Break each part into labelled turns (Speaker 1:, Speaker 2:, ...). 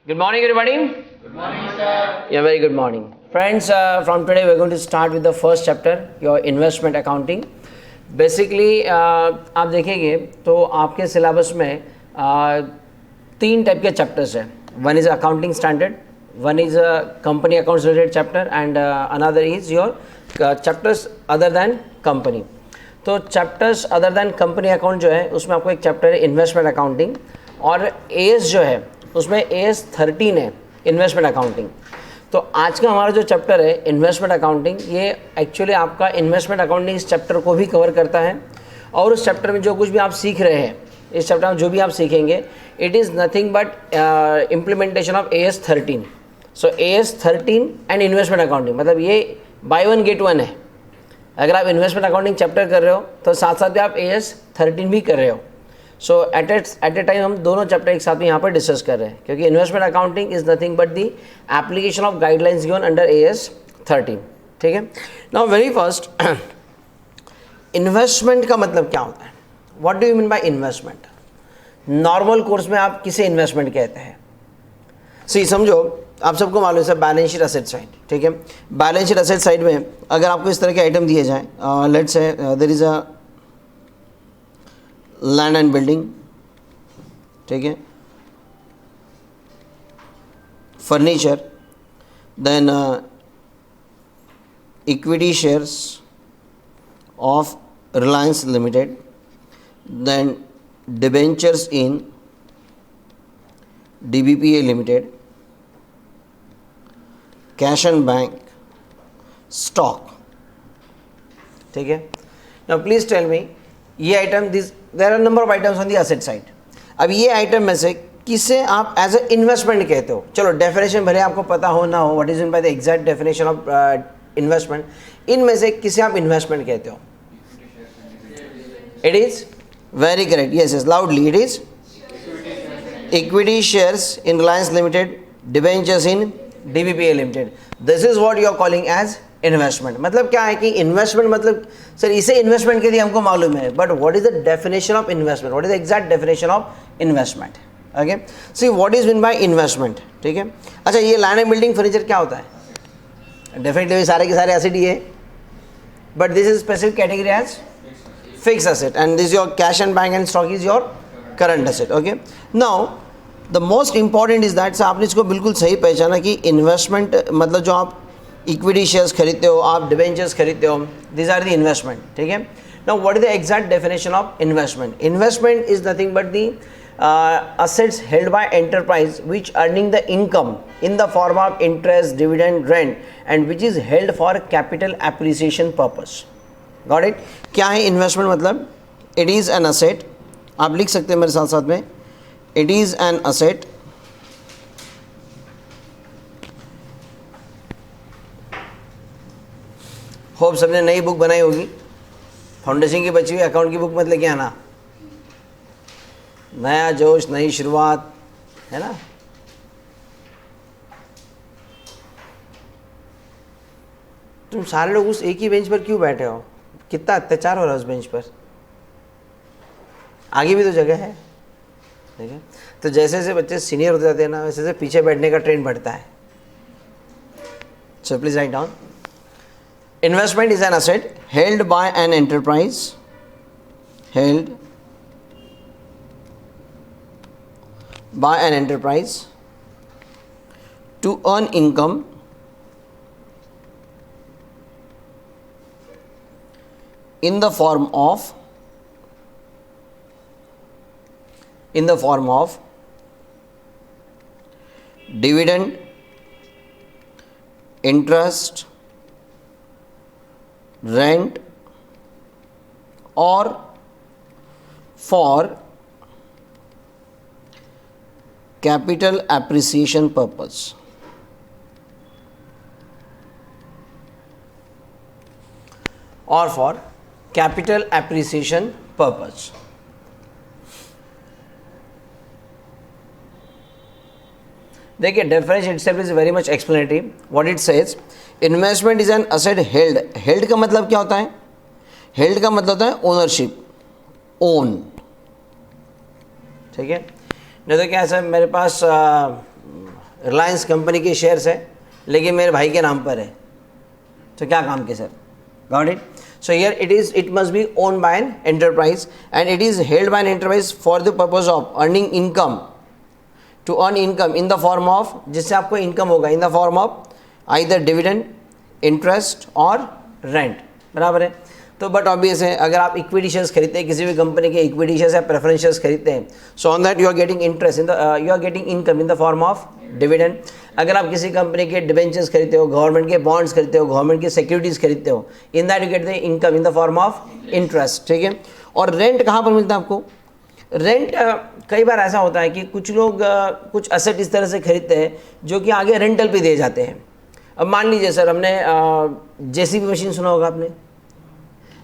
Speaker 1: Good morning, everybody.
Speaker 2: Good morning, sir.
Speaker 1: Yeah, very good morning. Friends, from today we're going to start with the first chapter, your investment accounting. Basically, आप देखेंगे तो आपके syllabus में तीन type के chapters हैं. One is accounting standard, one is company accounts related chapter and another is your chapters other than company. तो chapters other than company account जो है उसमें आपको एक चैप्टर है इन्वेस्टमेंट अकाउंटिंग, और एएस जो है उसमें एएस 13 है इन्वेस्टमेंट अकाउंटिंग. तो आज का हमारा जो चैप्टर है इन्वेस्टमेंट अकाउंटिंग, ये एक्चुअली आपका इन्वेस्टमेंट अकाउंटिंग इस चैप्टर को भी कवर करता है. और उस चैप्टर में जो कुछ भी आप सीख रहे हैं, इस चैप्टर में जो भी आप सीखेंगे, it is nothing but implementation of as 13. So as 13 and investment accounting, मतलब ये बाय वन गेट वन है. अगर आप इन्वेस्टमेंट अकाउंटिंग चैप्टर कर रहे हो तो साथ साथ भी आप एएस 13 भी कर रहे हो. सो एट ए टाइम हम दोनों चैप्टर एक साथ में यहाँ पर डिस्कस कर रहे हैं, क्योंकि investment accounting is nothing but the application of guidelines given under as 13. ठीक है. नाउ वेरी फर्स्ट, इन्वेस्टमेंट का मतलब क्या होता है? What do you mean by investment? Normal course में आप किसे इन्वेस्टमेंट कहते हैं? सी समझो, आप सबको मालूम है sir, balance sheet asset side. ठीक है. बैलेंस शीट असेट साइड में अगर आपको इस तरह के आइटम दिए जाएँ, let's say there is a land and building, ठीक है, furniture, then equity shares of Reliance limited, then debentures in DBPA limited, cash and bank, stock. ठीक है. नाउ प्लीज टेल मी, ये item, this there are number of items on the asset side. अब ये item में से किसे आप as a investment कहते हो? चलो डेफिनेशन भले आपको पता हो ना हो, what is mean by the exact definition of investment, इनमें से किसे आप इन्वेस्टमेंट कहते हो? It is very correct. Yes yes, loudly. It is equity shares in Reliance limited, debentures in DBPA limited. This is what you are calling as investment. मतलब क्या है कि इन्वेस्टमेंट मतलब सर इसे इन्वेस्टमेंट के लिए हमको मालूम है, but what is the definition of investment? What is the exact definition of investment? Okay, see what is mean by investment. ठीक है. अच्छा, ये लैंड एंड बिल्डिंग फर्नीचर क्या होता है? डेफिनेटली सारे के सारे एसेट ही है, but this is specific category as fix asset, and this your cash and bank and stock is your current asset. Okay. Now the most important is that, आपने इसको बिल्कुल सही पहचाना कि इन्वेस्टमेंट मतलब जो आप इक्विटी शेयर्स खरीदते हो, आप डिबेंचर्स खरीदते हो, दिस आर द इन्वेस्टमेंट. ठीक है. Now what is the exact definition of investment? Investment is nothing but the assets held by enterprise which earning the income in the form of interest, dividend, rent, and which is held for capital appreciation purpose. Got it? क्या है investment मतलब? It is an asset. आप लिख सकते हैं मेरे साथ साथ में. It is an asset hope सबने नई बुक बनाई होगी. फाउंडेशन की बची हुई अकाउंट की बुक मत लेके आना. नया जोश, नई शुरुआत, है ना. तुम सारे लोग उस एक ही बेंच पर क्यों बैठे हो? कितना अत्याचार हो रहा है उस बेंच पर. आगे भी तो जगह है. ठीक है. तो जैसे जैसे बच्चे सीनियर होते जाते हैं ना, वैसे वैसे पीछे बैठने का ट्रेंड बढ़ता है. So please write down. Investment is an asset held by an enterprise, held by an enterprise to earn income in the form of dividend, interest, rent, or for capital appreciation purpose. Or for capital appreciation purpose. देखिए, definition itself is very much explanatory. What it says, investment is an asset held. Held का मतलब क्या होता है? Held का मतलब होता है ओनरशिप, ओन. ठीक है. नहीं तो क्या है सर, मेरे पास रिलायंस कंपनी के शेयर्स है लेकिन मेरे भाई के नाम पर है, तो क्या काम के sir? Got it? So here it must be owned by an enterprise and it is held by an enterprise for the purpose of earning income, to earn income in the form of, जिससे आपको income होगा in the form of either dividend, interest और rent, बराबर है? तो but obvious है, अगर आप इक्विटी शेयर्स खरीदते हैं, किसी भी कंपनी के इक्विटी शेयर्स या प्रेफरेंस शेयर्स खरीदते हैं, so on that you are getting interest in the, you are getting income in the form of dividend. अगर आप किसी कंपनी के डिबेंचर्स खरीदते हो, गवर्नमेंट के बॉन्ड्स खरीदते हो, गवर्नमेंट की सिक्योरिटीज़ खरीदते हो, in that you get the income in the form of interest, ठीक है? और रेंट कहाँ पर मिलता है आपको? रेंट कई बार ऐसा होता है कि कुछ लोग कुछ एसेट इस तरह से खरीदते हैं जो कि आगे रेंटल पे दिए जाते हैं। अब मान लीजिए सर, हमने जेसीबी मशीन सुना होगा आपने।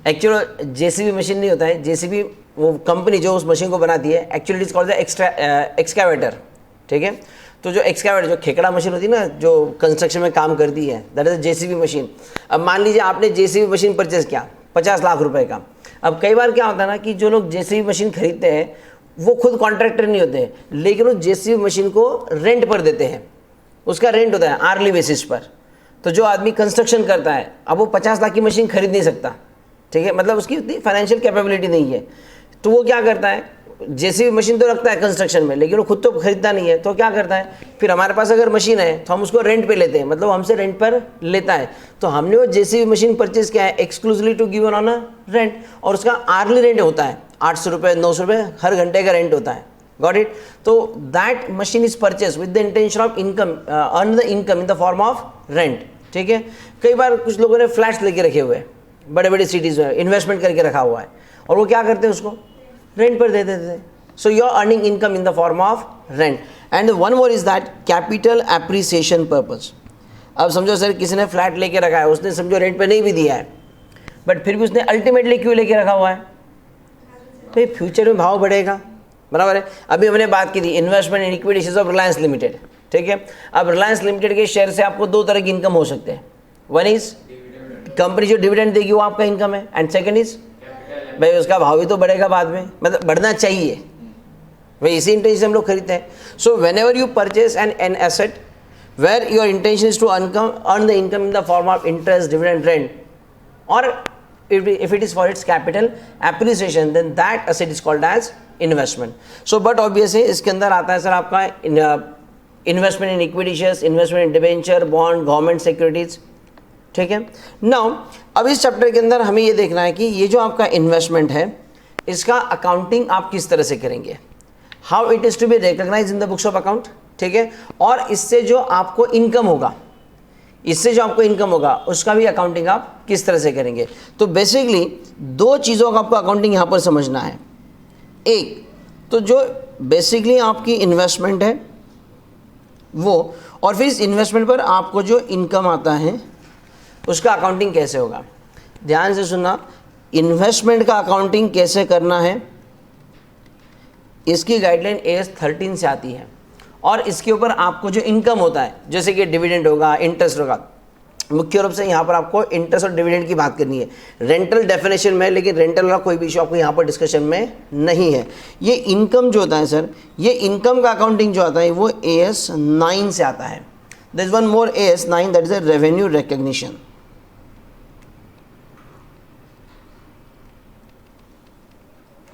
Speaker 1: एक्चुअल जेसीबी मशीन नहीं होता है, जेसीबी वो कंपनी जो उस मशीन को बनाती है, actually it is called the excavator, ठीक है? तो जो एक्सकावेटर, जो खेकड़ा मशीन होती है ना, जो कंस्ट्रक्शन में काम करती है, दैट इज जेसीबी मशीन। अब मान लीजिए आपने जेसीबी मशीन परचेज किया 50 लाख रुपए का। अब कई बार क्या होता है ना कि जो लोग जेसीबी मशीन खरीदते हैं वो खुद कॉन्ट्रैक्टर नहीं होते हैं, लेकिन उस जेसीबी मशीन को रेंट पर देते हैं। उसका रेंट होता है आर्ली बेसिस पर। तो जो आदमी कंस्ट्रक्शन करता है, अब वो 50 लाख की मशीन खरीद नहीं सकता, ठीक है? मतलब उसकी उतनी फाइनेंशियल कैपेबिलिटी नहीं है, तो वो क्या करता है, जेसीबी मशीन तो रखता है कंस्ट्रक्शन में, लेकिन वो खुद तो खरीदता नहीं है, तो क्या करता है, फिर हमारे पास अगर मशीन है तो हम उसको रेंट पे लेते हैं, मतलब हमसे रेंट पर लेता है। तो हमने वो जेसीबी मशीन परचेज किया है exclusively to given on a rent, और उसका आर्ली रेंट होता है 800 रुपये 900 रुपये हर घंटे का रेंट होता है। Got it? तो that machine is purchase with the intention of income, earn the income in the form of rent, ठीक है? कई बार कुछ लोगों ने फ्लैट्स लेके रखे हुए हैं बड़े बड़े सिटीज़ में, इन्वेस्टमेंट करके रखा हुआ है, और वो क्या करते हैं, उसको रेंट पर दे देते हैं। So you are earning income in the form of rent. And one more is that capital appreciation purpose. अब समझो सर, किसी ने फ्लैट लेके रखा है, उसने समझो रेंट पे नहीं भी दिया है, बट फिर भी उसने अल्टीमेटली क्यों लेके रखा हुआ है? भाई फ्यूचर में भाव बढ़ेगा, बराबर है? अभी हमने बात की थी investment in equity shares of Reliance limited, ठीक है? अब रिलायंस लिमिटेड के शेयर से आपको दो तरह की इनकम हो सकते हैं। वन इज कंपनी जो डिविडेंड देगी वो आपका इनकम है, एंड सेकंड इज भाई उसका भाव भी तो बढ़ेगा बाद में, मतलब बढ़ना चाहिए भाई, इसी इंटेंशन से हम लोग खरीदते हैं। So whenever you purchase an asset where your intention is to earn the income in the form of interest, dividend, rent, और if it is for its capital appreciation, then that asset is called as investment. So but obviously इसके अंदर आता है sir आपका investment in equity shares, investment in debenture, bond, government securities, ठीक है? Now अब इस चैप्टर के अंदर हमें ये देखना है कि ये जो आपका इन्वेस्टमेंट है, इसका अकाउंटिंग आप किस तरह से करेंगे, how it is to be recognise in the books of account, ठीक है? और इससे जो आपको इनकम होगा, उसका भी अकाउंटिंग आप किस तरह से करेंगे। तो बेसिकली दो चीज़ों का आपको अकाउंटिंग यहाँ पर समझना है। एक तो जो बेसिकली आपकी इन्वेस्टमेंट है वो, और फिर इस इन्वेस्टमेंट पर आपको जो इनकम आता है उसका अकाउंटिंग कैसे होगा। ध्यान से सुनना, इन्वेस्टमेंट का अकाउंटिंग कैसे करना है, इसकी गाइडलाइन AS 13 से आती है, और इसके ऊपर आपको जो इनकम होता है, जैसे कि डिविडेंड होगा, इंटरेस्ट होगा, मुख्य रूप से यहाँ पर आपको इंटरेस्ट और डिविडेंड की बात करनी है। रेंटल डेफिनेशन में, लेकिन रेंटल का कोई भी इशू आपको यहाँ पर डिस्कशन में नहीं है। ये इनकम जो होता है सर, ये इनकम का अकाउंटिंग जो आता है वो AS 9 से आता है। There is one more AS 9, that is a revenue recognition,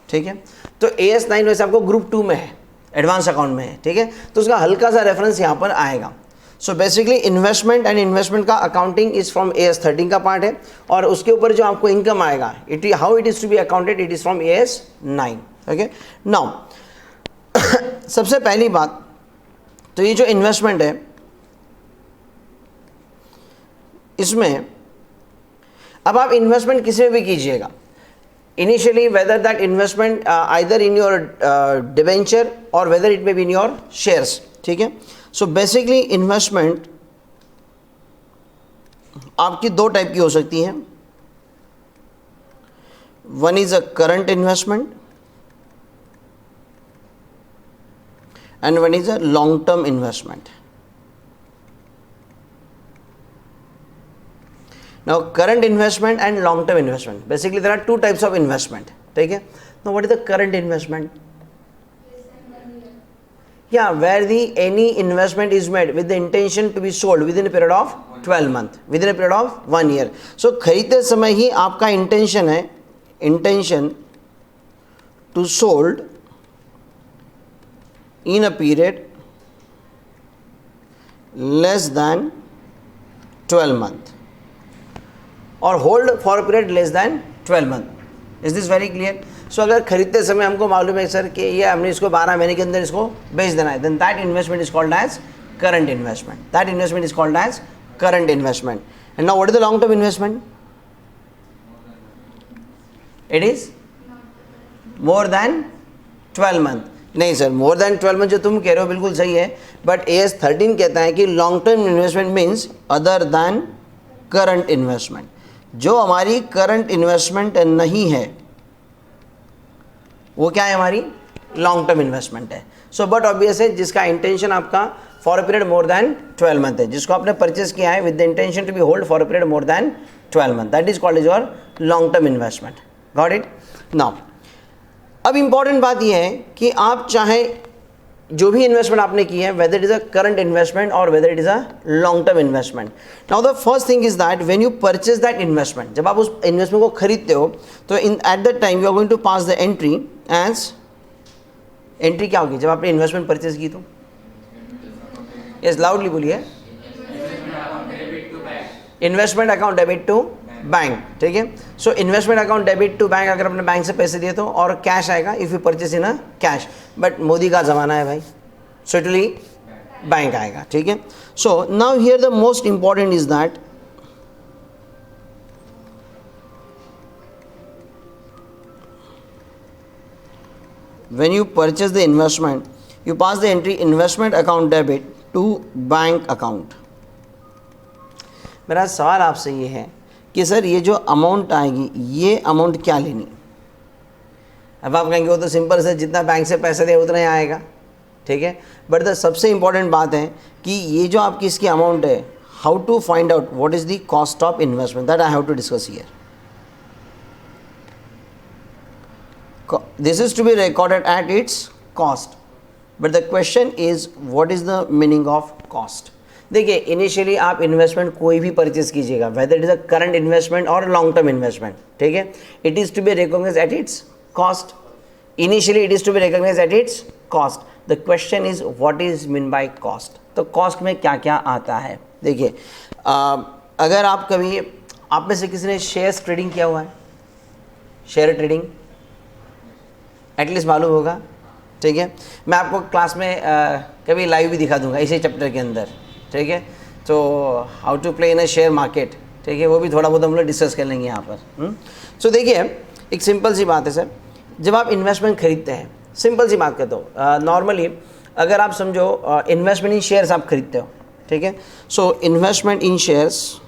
Speaker 1: ठीक है? तो AS 9 वैसे आपको ग्रुप 2 में है, एडवांस अकाउंट में है, ठीक है? तो उसका हल्का सा रेफरेंस यहाँ पर आएगा। So basically investment and investment का अकाउंटिंग इज फ्रॉम AS 13 का पार्ट है, और उसके ऊपर जो आपको इनकम आएगा, how it is to be accounted, it is from AS 9, okay? Now सबसे पहली बात तो ये जो इन्वेस्टमेंट है, इसमें अब आप इन्वेस्टमेंट किसी में भी कीजिएगा, initially whether that investment either in your debenture or whether it may be in your shares, ठीक है? So basically investment आपकी दो टाइप की हो सकती है। One is a current investment and one is a long term investment. Now current investment and long term investment, basically there are two types of investment, ठीक है? Now what is the current investment? Yeah, where the any investment is made with the intention to be sold within a period of 12 month, within a period of 1 year. So खरीदते समय ही आपका intention है, intention to sold in a period less than 12 month or hold for a period less than 12 month. Is this very clear? So अगर खरीदते समय हमको मालूम है सर कि ये हमने इसको 12 महीने के अंदर इसको बेच देना है, then that investment is called as current investment. That investment is called as current investment. And now what is the long term investment? It is more than 12 month. नहीं सर, मोर देन 12 मंथ जो तुम कह रहे हो बिल्कुल सही है, but AS 13 कहता है कि long term investment means other than current investment. जो हमारी करंट इन्वेस्टमेंट नहीं है वो क्या है, हमारी लॉन्ग टर्म इन्वेस्टमेंट है. सो बट ऑब्वियस है जिसका इंटेंशन आपका for a period more than 12 month है, जिसको आपने परचेज किया है with the intention to be hold for a period more than 12 month, that is called is your long term investment. Got it. Now अब important बात यह है कि आप चाहे जो भी इन्वेस्टमेंट आपने की है, whether it is a current investment और whether it is a long term investment. Now the first thing is that when you purchase that investment, जब आप उस इन्वेस्टमेंट को खरीदते हो तो in at the time you are going to pass the entry as, entry क्या होगी जब आपने इन्वेस्टमेंट परचेज की तो? यस, लाउडली बोलिए. Investment account debit to bank. ठीक है. So investment account debit to bank, अगर अपने बैंक से पैसे दिए तो, और कैश आएगा if you purchase in a cash. But Modi का ज़माना है भाई, सो इट विल बैंक आएगा. ठीक है. So now here the most important is that when you purchase the investment you pass the entry investment account debit to bank account. मेरा सवाल आपसे ये है कि सर ये जो अमाउंट आएगी ये अमाउंट क्या लेनी? अब आप कहेंगे वो तो सिंपल से जितना बैंक से पैसे दे उतना ही आएगा. ठीक है. बट द सबसे इम्पॉर्टेंट बात है कि ये जो आपकी इसकी अमाउंट है, how to find out what is the cost of investment, that I have to discuss here. This is to be recorded at its cost, but the question is what is the meaning of cost. देखिए, initially आप investment कोई भी purchase कीजिएगा, whether it is a current investment और long term investment, ठीक है, it is to be recognise at its cost. Initially it is to be recognise at its cost. The question is what is mean by cost. तो cost में क्या क्या आता है? देखिए, अगर आप कभी, आप में से किसी ने शेयर्स ट्रेडिंग किया हुआ है, शेयर ट्रेडिंग एटलीस्ट मालूम होगा. ठीक है. मैं आपको क्लास में कभी लाइव भी दिखा दूंगा इसी चैप्टर के अंदर. ठीक है. तो how to play in a share market, ठीक है, वो भी थोड़ा बहुत हम लोग डिस्कस कर लेंगे यहाँ पर. सो देखिए, एक सिंपल सी बात है सर, जब आप इन्वेस्टमेंट खरीदते हैं, सिंपल सी बात कहता हूँ, नॉर्मली अगर आप समझो इन्वेस्टमेंट इन शेयर्स आप खरीदते हो. ठीक है. So investment in shares,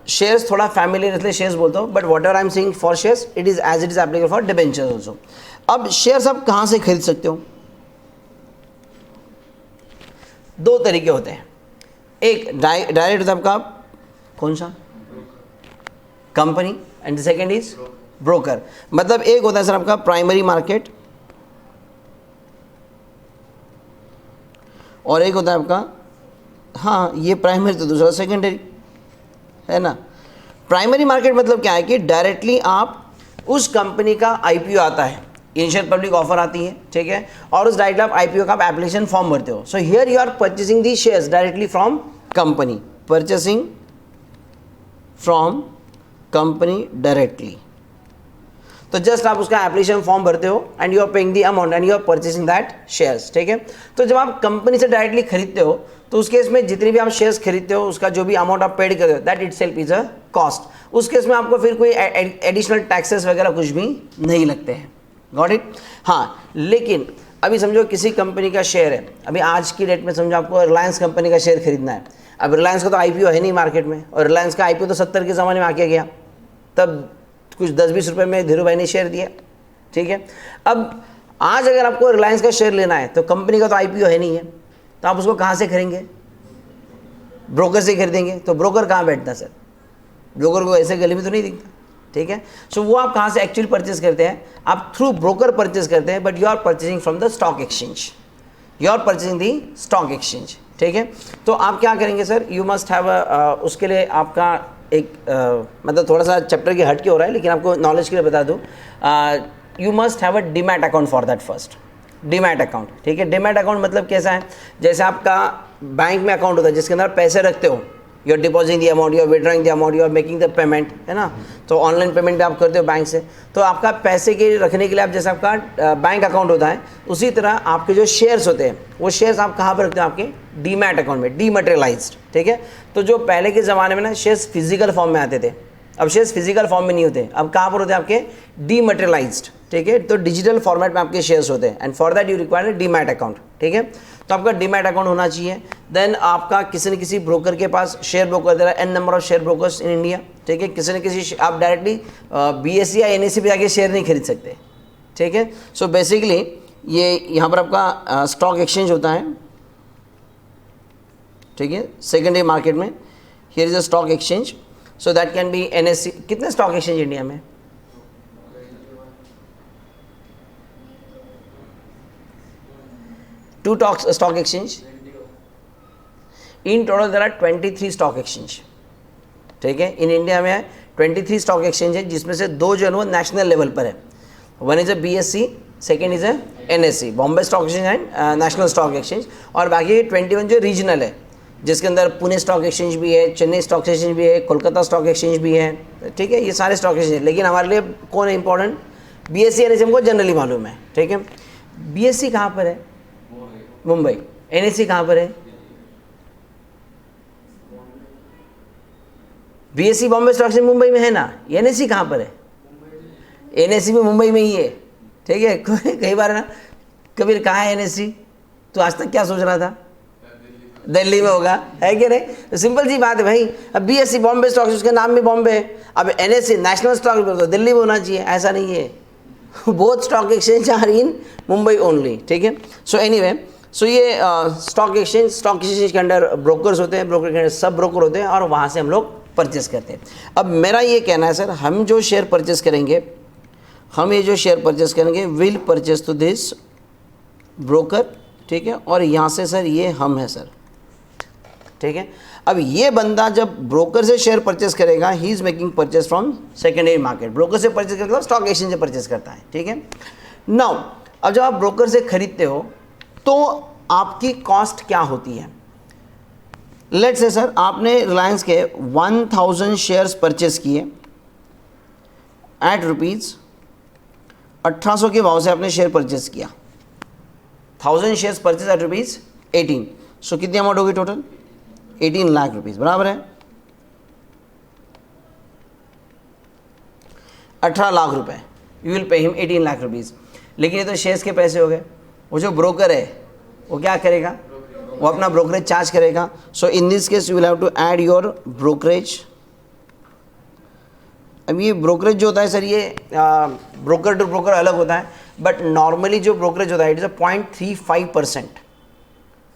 Speaker 1: shares थोड़ा फैमिलियर इसलिए शेयर्स बोलता हूँ, but whatever I am saying for shares it is as it is applicable for debentures also. अब शेयर्स आप कहाँ से खरीद सकते हो? दो तरीके होते हैं. एक डायरेक्ट होता है आपका कौन सा, company, and second is broker. मतलब एक होता है सर आपका प्राइमरी मार्केट और एक होता है आपका, हाँ ये प्राइमरी तो दूसरा सेकेंडरी है ना. प्राइमरी मार्केट मतलब क्या है कि डायरेक्टली आप उस कंपनी का आईपीओ आता है, इनिशियल पब्लिक ऑफर आती है. ठीक है. और उस डायरेक्टली आप आईपीओ का आप एप्लीकेशन फॉर्म भरते हो. So here you are purchasing the shares directly from company, purchasing from company directly. तो जस्ट आप उसका एप्लीकेशन फॉर्म भरते हो and you are paying the amount and you are purchasing that shares. ठीक है. तो जब आप कंपनी से डायरेक्टली खरीदते हो तो उस केस में जितनी भी आप शेयर्स खरीदते हो उसका जो भी अमाउंट आप पेड करते हो that itself is a cost. उस केस में आपको फिर कोई एडिशनल टैक्सेस वगैरह कुछ भी नहीं लगते हैं. Got it. हाँ, लेकिन अभी समझो किसी कंपनी का शेयर है, अभी आज की डेट में समझो आपको रिलायंस कंपनी का शेयर खरीदना है. अब रिलायंस का तो आईपीओ है नहीं मार्केट में, और रिलायंस का आईपीओ तो 70 के ज़माने में आके गया, तब कुछ 10-20 रुपये में धीरू भाई ने शेयर दिया. ठीक है. अब आज अगर आपको रिलायंस का शेयर लेना है तो कंपनी का तो आईपीओ है नहीं है, तो आप उसको कहाँ से खरीदेंगे? ब्रोकर से खरीदेंगे. तो ब्रोकर कहाँ बैठता है सर? ब्रोकर को ऐसे गली में तो नहीं दिखता. ठीक है। सो वो आप कहाँ से एक्चुअली परचेज करते हैं? आप थ्रू ब्रोकर परचेज करते हैं, but you are purchasing from the stock exchange, you are purchasing the stock exchange, ठीक है। तो आप क्या करेंगे सर, यू मस्ट हैव उसके लिए आपका एक मतलब थोड़ा सा चैप्टर की हट के हो रहा है, लेकिन आपको नॉलेज के लिए बता दूँ, you must have a demat account for that first, demat account, ठीक है। डीमैट अकाउंट मतलब कैसा है, जैसे आपका बैंक में अकाउंट होता है जिसके अंदर पैसे रखते हो, you are depositing the amount, you are withdrawing the amount, you are making the payment, है ना। तो ऑनलाइन पेमेंट भी आप करते हो बैंक से, तो आपका पैसे के रखने के लिए आप जैसे आपका बैंक अकाउंट होता है, उसी तरह आपके जो शेयर्स होते हैं वो शेयर्स आप कहाँ पर रखते हो? आपके डीमैट अकाउंट में, डीमटेरियलाइज्ड, ठीक है। तो जो पहले के ज़माने में ना शेयर्स फिजिकल फॉर्म में आते थे, अब शेयर्स फिजिकल फॉर्म में नहीं होते, अब कहाँ पर होते हैं? आपके डीमटेरियलाइज्ड, ठीक है। तो डिजिटल फॉर्मेट में आपके शेयर्स होते हैं, and for that you require demat account, ठीक है। तो आपका डीमैट अकाउंट होना चाहिए। देन आपका किसी न किसी ब्रोकर के पास, शेयर ब्रोकर दे रहा है, an number of share brokers in India, ठीक है। किसी न किसी आप डायरेक्टली BSE या NSE पे जाके शेयर नहीं खरीद सकते, ठीक है। सो बेसिकली ये यहाँ पर आपका स्टॉक एक्सचेंज होता है, ठीक है, सेकेंडरी मार्केट में। Here is a stock exchange, so that can be NSE। कितने स्टॉक एक्सचेंज इंडिया में? 2 stock exchange. In total there are 23 stock exchange, ठीक है। इन इंडिया में 23 स्टॉक एक्सचेंज है, जिसमें से 2 जो है वो नेशनल लेवल पर है। One is a BSE, second is a NSE, Bombay stock exchange and national stock exchange. और बाकी 21 जो रीजनल है, जिसके अंदर पुणे स्टॉक एक्सचेंज भी है, चेन्नई स्टॉक एक्सचेंज भी है, कोलकाता स्टॉक एक्सचेंज भी है, ठीक है। ये सारे स्टॉक एक्सचेंज है, लेकिन हमारे लिए कौन है इंपॉर्टेंट? BSE NSE हमको जनरली मालूम है, ठीक है। BSE कहाँ पर है? मुंबई। NSE कहाँ पर है? BSE Bombay stock exchange Mumbai में है ना, NSE कहाँ पर है? NSE भी मुंबई में ही है, ठीक है। कई बार ना कबीर कहाँ है NSE, तो आज तक क्या सोच रहा था? दिल्ली में होगा, है कि नहीं? तो सिंपल सी बात है भाई। अब BSE बॉम्बे स्टॉक एक्सचेंज, उसका नाम भी बॉम्बे है। अब NSE नेशनल स्टॉक एक्सचेंज तो दिल्ली में होना चाहिए, ऐसा नहीं है। Both stock exchange are in Mumbai only, ठीक है। सो एनीवे, सो ये स्टॉक एक्सचेंज के अंडर ब्रोकर्स होते हैं, ब्रोकर के अंडर सब ब्रोकर होते हैं, और वहाँ से हम लोग परचेस करते हैं। अब मेरा ये कहना है सर, हम जो शेयर परचेस करेंगे, हम ये जो शेयर परचेस करेंगे will purchase to this broker, ठीक है। और यहाँ से सर ये हम है सर, ठीक है। अब ये बंदा जब ब्रोकर से शेयर परचेस करेगा, he is making purchase from secondary market. Broker से परचेस करता है, स्टॉक एक्सचेंज से परचेस करता है, ठीक है। नाउ अब जब आप ब्रोकर से खरीदते हो तो आपकी कॉस्ट क्या होती है? लेट्स से सर आपने रिलायंस के 1000 शेयर्स परचेस किए एट ₹1800 के भाव से आपने शेयर परचेस किया। 1000 शेयर्स परचेस एट ₹18, सो कितनी अमाउंट होगी टोटल? 18 लाख रुपीज़, बराबर है 18 लाख रुपए। You will pay him 18 lakh rupees. लेकिन ये तो शेयर्स के पैसे हो गए। वो जो ब्रोकर है वो क्या करेगा? वो अपना ब्रोकरेज चार्ज करेगा। So in this case you will have to add your brokerage. अब ये ब्रोकरेज जो होता है सर, ये ब्रोकर टू ब्रोकर अलग होता है, बट नॉर्मली जो ब्रोकरेज होता है it is a 0.35%,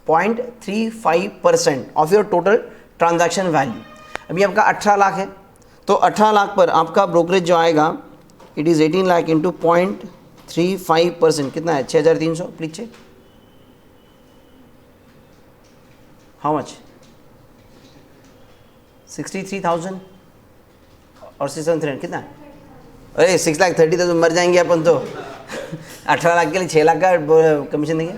Speaker 1: 0.35% of your total transaction value. अभी आपका 18 लाख है, तो 18 लाख पर आपका ब्रोकरेज जो आएगा इट इज़ 18 लाख इंटू 0.35%, कितना है? 6300। Please check how much? 63,000 और 6,300 कितना है? अरे 6,30,000 मर जाएंगे अपन तो। 18 लाख के लिए 6 लाख का कमीशन देंगे।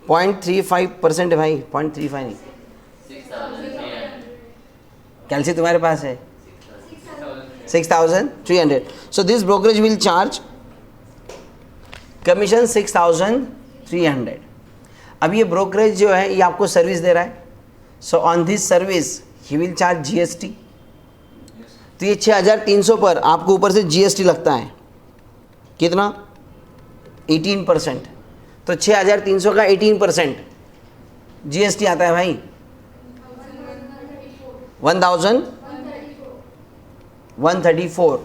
Speaker 1: 0.35% है भाई, 0.35 नहीं। कैलसी तुम्हारे पास है 6,300। So this brokerage will charge commission 6,300। अब ये ब्रोकरेज जो है ये आपको सर्विस दे रहा है, so on this service he will charge GST। तो ये 6,300 पर आपको ऊपर से GST लगता है, कितना? 18%। तो 6,300 का 18% GST आता है भाई 1,134,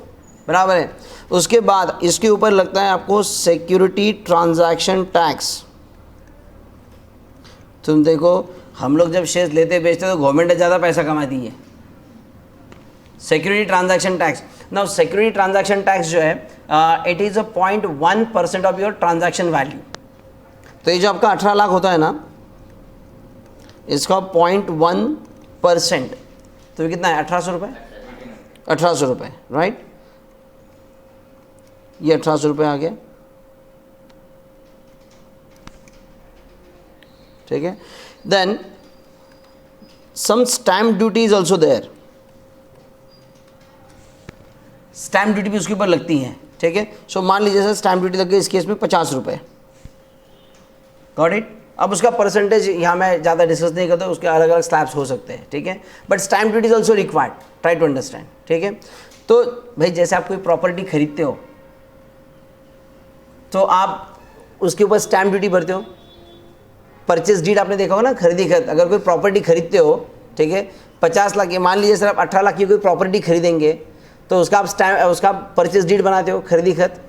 Speaker 1: बराबर है। उसके बाद इसके ऊपर लगता है आपको सिक्योरिटी ट्रांजैक्शन टैक्स। तुम देखो, हम लोग जब शेयर लेते बेचते तो गवर्नमेंट ज़्यादा पैसा कमाती है, security transaction tax. Now security transaction tax जो है it is a 0.1% of your transaction value. तो ये जो आपका 18 लाख होता है ना, इसका 0.1%, तो ये कितना है? 1800 रुपये. 1800 रुपये, राइट. ये 1800 रुपये आ गया. ठीक है. Then some stamp duty is also there. Stamp duty भी उसके ऊपर लगती है. ठीक है. सो मान लीजिए सर स्टैम्प ड्यूटी लग गई इस केस में 50 रुपये. Got it. अब उसका परसेंटेज यहाँ मैं ज़्यादा डिस्कस नहीं करता, उसके अलग अलग स्लैब्स हो सकते हैं. ठीक है. But stamp duty is also required, try to understand. ठीक है. तो भाई जैसे आप कोई प्रॉपर्टी खरीदते हो तो आप उसके ऊपर स्टैम्प ड्यूटी भरते हो. परचेज डीड आपने देखा होगा ना, खरीदी खत. अगर कोई प्रॉपर्टी खरीदते हो, ठीक है, 50 लाख की, मान लीजिए सर आप 18 लाख की कोई प्रॉपर्टी खरीदेंगे, तो उसका आप उसका परचेज डीड बनाते हो, खरीदी खत,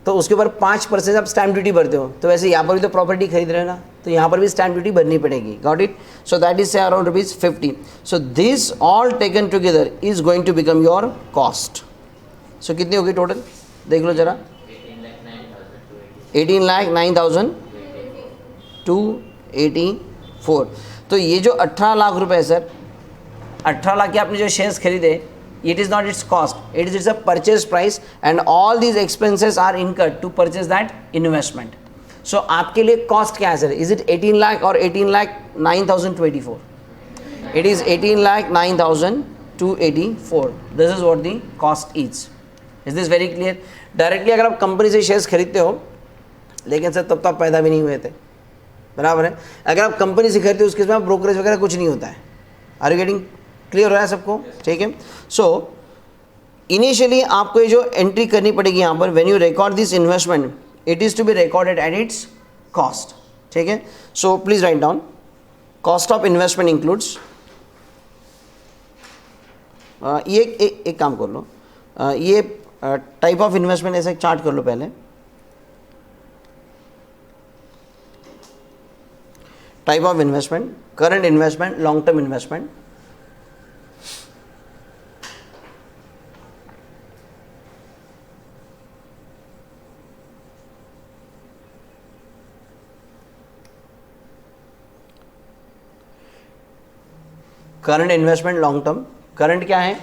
Speaker 1: तो उसके ऊपर 5% आप स्टैम्प ड्यूटी भरते हो. तो वैसे यहाँ पर भी तो प्रॉपर्टी खरीद रहे हो ना, तो यहाँ पर भी स्टैम्प ड्यूटी भरनी पड़ेगी. Got it. So that is say around ₹50. So this all taken together is going to become your cost. सो कितनी होगी टोटल, देख लो जरा. 18,09,284. तो ये जो 18 लाख रुपए है सर, 18 लाख के आपने जो शेयर्स खरीदे, it is not its cost, it is a purchase price and all these expenses are incurred to purchase that investment. So आपके लिए कॉस्ट क्या है सर? इज इट 18 लाख और 18,09,284? It is 18,09,284. This is what the cost is. Is this very clear? Directly अगर आप company से shares खरीदते हो, लेकिन सर तब तो आप पैदा भी नहीं हुए थे, बराबर है. अगर आप कंपनी से खरीदते हो उसके बाद ब्रोकरेज वगैरह कुछ नहीं होता है. आर यू गेटिंग क्लियर हो रहा है सबको? ठीक है. सो इनिशियली आपको ये जो एंट्री करनी पड़ेगी यहाँ पर, when you record this investment, it is to be recorded at its cost. ठीक है. So please write down. Cost of investment includes, ये एक काम कर लो, ये टाइप ऑफ इन्वेस्टमेंट ऐसे चार्ट कर लो पहले. Type of investment, current investment, long term investment. Current investment, long term. Current क्या है?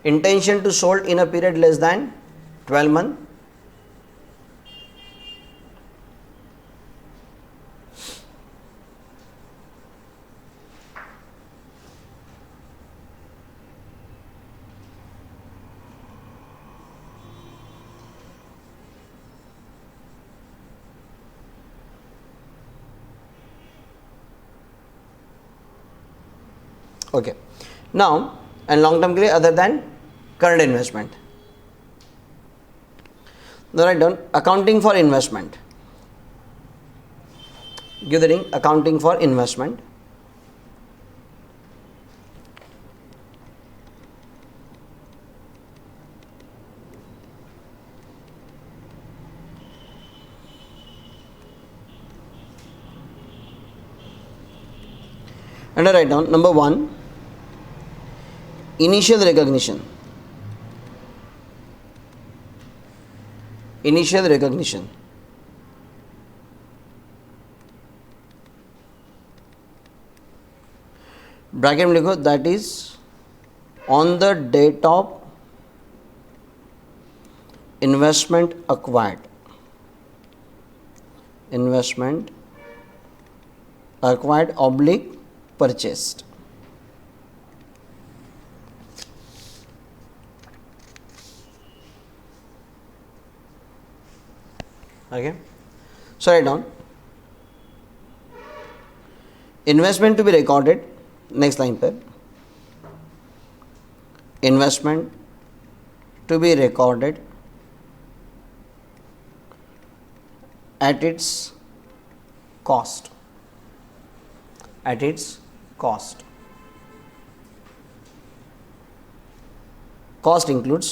Speaker 1: Intention to sold in a period less than 12 month. Okay. Now, and long term के लिए other than current investment. Now write down accounting for investment. Give the ring accounting for investment. And I write down number 1, initial recognition. Initial recognition. Bracket में लिखो, that is on the date of investment acquired. Investment acquired oblique purchased. Okay. So write down investment to be recorded. Next line per investment to be recorded at its cost. At its cost. Cost includes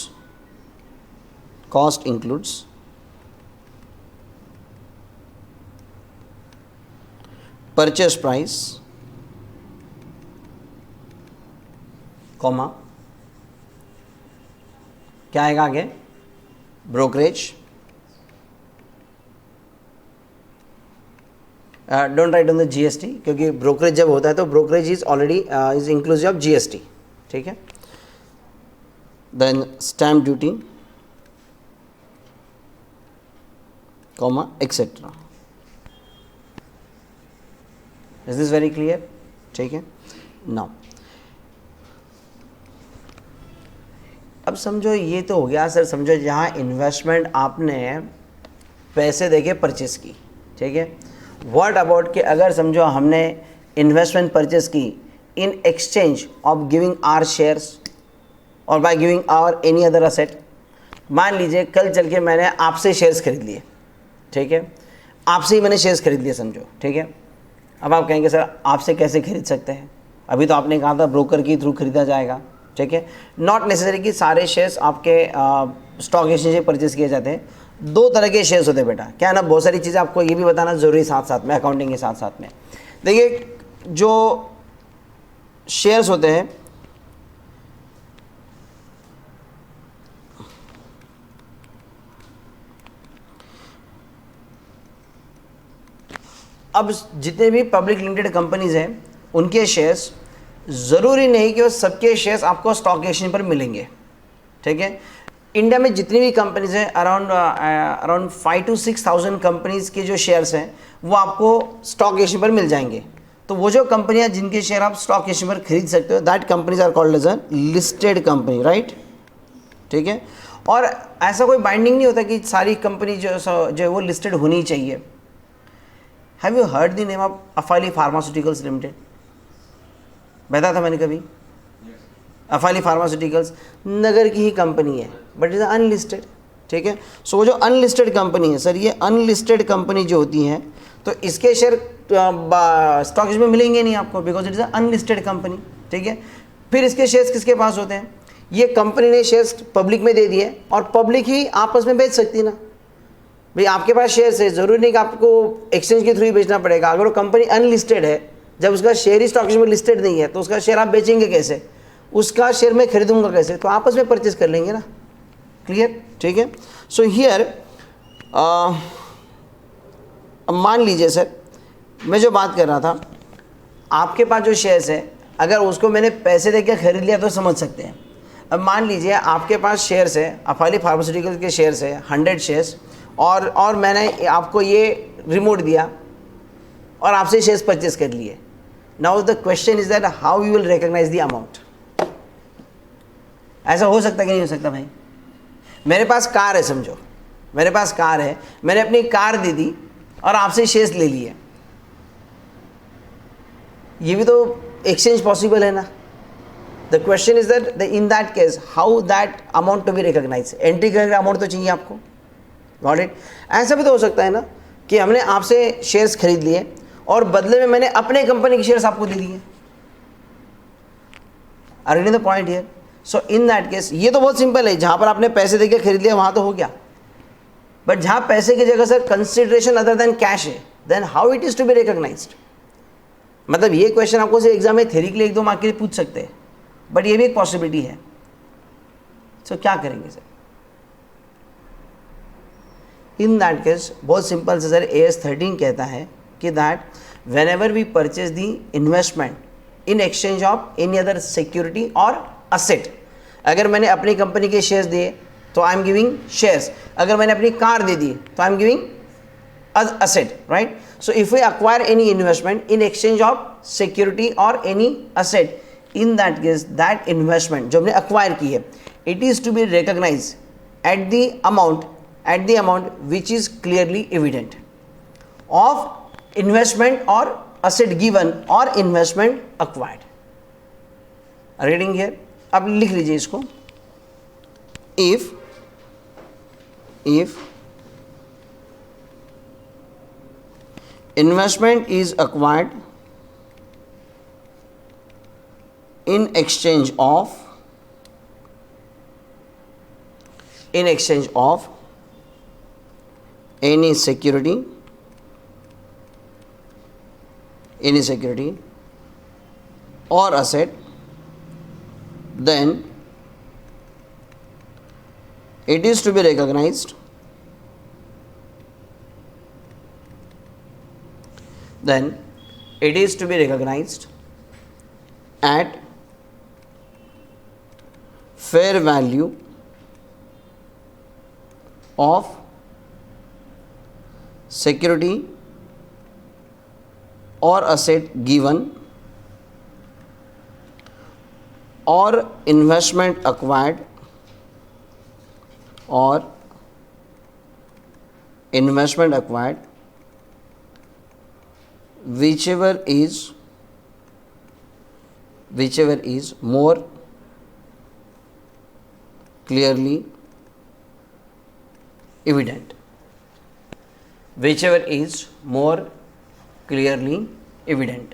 Speaker 1: purchase price, comma, क्या आएगा आगे? Brokerage, don't write on the GST, क्योंकि brokerage जब होता है तो brokerage is already is inclusive of GST, ठीक है. Then stamp duty, comma etcetera. Is this very clear? ठीक है. नाउ अब समझो ये तो हो गया सर, समझो जहाँ इन्वेस्टमेंट आपने पैसे देके परचेस की, ठीक है. व्हाट अबाउट कि अगर समझो हमने इन्वेस्टमेंट परचेस की in exchange of giving our shares और by giving our any other asset. मान लीजिए कल चल के मैंने आपसे शेयर्स खरीद लिए, ठीक है, आपसे ही मैंने शेयर्स खरीद लिए समझो, ठीक है. अब आप कहेंगे सर आपसे कैसे खरीद सकते हैं, अभी तो आपने कहा था ब्रोकर के थ्रू खरीदा जाएगा, ठीक है. नॉट नेसेसरी कि सारे शेयर्स आपके स्टॉक एक्सचेंज से परचेज किए जाते हैं. दो तरह के शेयर्स होते हैं बेटा, क्या है ना, बहुत सारी चीज़ें आपको ये भी बताना ज़रूरी साथ साथ में, अकाउंटिंग के साथ साथ में. देखिए जो शेयर्स होते हैं अब जितने भी पब्लिक लिमिटेड कंपनीज हैं उनके शेयर्स ज़रूरी नहीं कि वो सबके शेयर्स आपको स्टॉक एक्सचेंज पर मिलेंगे, ठीक है. इंडिया में जितनी भी कंपनीज हैं अराउंड 5,000 to 6,000 कंपनीज के जो शेयर्स हैं वो आपको स्टॉक एक्सचेंज पर मिल जाएंगे. तो वो जो कंपनियां जिनके शेयर आप स्टॉक एक्सचेंज पर खरीद सकते हो, that companies are called as a listed company, right, ठीक है. और ऐसा कोई बाइंडिंग नहीं होता कि सारी कंपनी जो है वो लिस्टेड होनी चाहिए. Have you heard the name of Afali pharmaceuticals limited? बताया था मैंने कभी? अफाली फार्मास्यूटिकल्स नगर की ही कंपनी है बट इज़ अनलिस्टेड, ठीक है. सो वो जो अनलिस्टेड कंपनी है सर, ये अनलिस्टेड कंपनी जो होती हैं तो इसके शेयर स्टॉक एक्सचेंज में मिलेंगे नहीं आपको, because it is unlisted company, ठीक है. फिर इसके शेयर्स किसके पास होते हैं? ये कंपनी ने शेयर्स पब्लिक में दे दिए और पब्लिक ही आपस में बेच सकती है ना भाई. आपके पास शेयर्स है, ज़रूरी नहीं कि आपको एक्सचेंज के थ्रू ही बेचना पड़ेगा. अगर वो कंपनी अनलिस्टेड है, जब उसका शेयर ही स्टॉक एक्सचेंज में लिस्टेड नहीं है तो उसका शेयर आप बेचेंगे कैसे, उसका शेयर मैं खरीदूंगा कैसे? तो आपस में परचेज कर लेंगे ना. क्लियर, ठीक है. सो हियर मान लीजिए सर मैं जो बात कर रहा था, आपके पास जो शेयर्स है अगर उसको मैंने पैसे देकर खरीद लिया तो समझ सकते हैं. अब मान लीजिए आपके पास शेयर्स है, अफाली फार्मास्यूटिकल के शेयर्स है 100 शेयर्स, और मैंने आपको ये रिमोट दिया और आपसे शेयर्स परचेज कर लिए. Now the question is that how you will recognise the amount. ऐसा हो सकता कि नहीं हो सकता भाई? मेरे पास कार है, समझो मेरे पास कार है, मैंने अपनी कार दे दी और आपसे शेयर्स ले लिए, ये भी तो एक्सचेंज पॉसिबल है ना. The question is that in that case how that amount to be recognise. Entry करके अमाउंट तो चाहिए आपको, गॉट इट. ऐसा भी तो हो सकता है ना कि हमने आपसे शेयर्स खरीद लिए और बदले में मैंने अपने कंपनी के शेयर्स आपको दे दिए. Are you getting the point here? So in that case ये तो बहुत सिंपल है, जहाँ पर आपने पैसे देके खरीद लिया वहाँ तो हो गया. बट जहाँ पैसे की जगह sir consideration other than cash है, then how it is to be recognised. मतलब ये क्वेश्चन आपको से एग्जाम में थ्योरी के लिए 1-2 मार्क के लिए पूछ सकते हैं, बट ये भी एक पॉसिबिलिटी है. सो क्या करेंगे सर? इन दैट केस बहुत सिंपल से सर AS 13 कहता है कि that whenever we purchase the investment in exchange of any other security और असेट. अगर मैंने अपनी कंपनी के शेयर्स दिए तो आई एम गिविंग शेयर्स, अगर मैंने अपनी कार दे दी तो I am giving asset, right. So if we acquire any investment in exchange of security और any asset, in that case that investment जो हमने अक्वायर की है it is to be recognise at the amount which is clearly evident of investment or asset given or investment acquired. Reading here, अब लिख लीजिए इसको. if investment is acquired in exchange of any security or asset, then it is to be recognized, then it is to be recognized at fair value of security or asset given or investment acquired whichever is more clearly evident. Whichever is more clearly evident.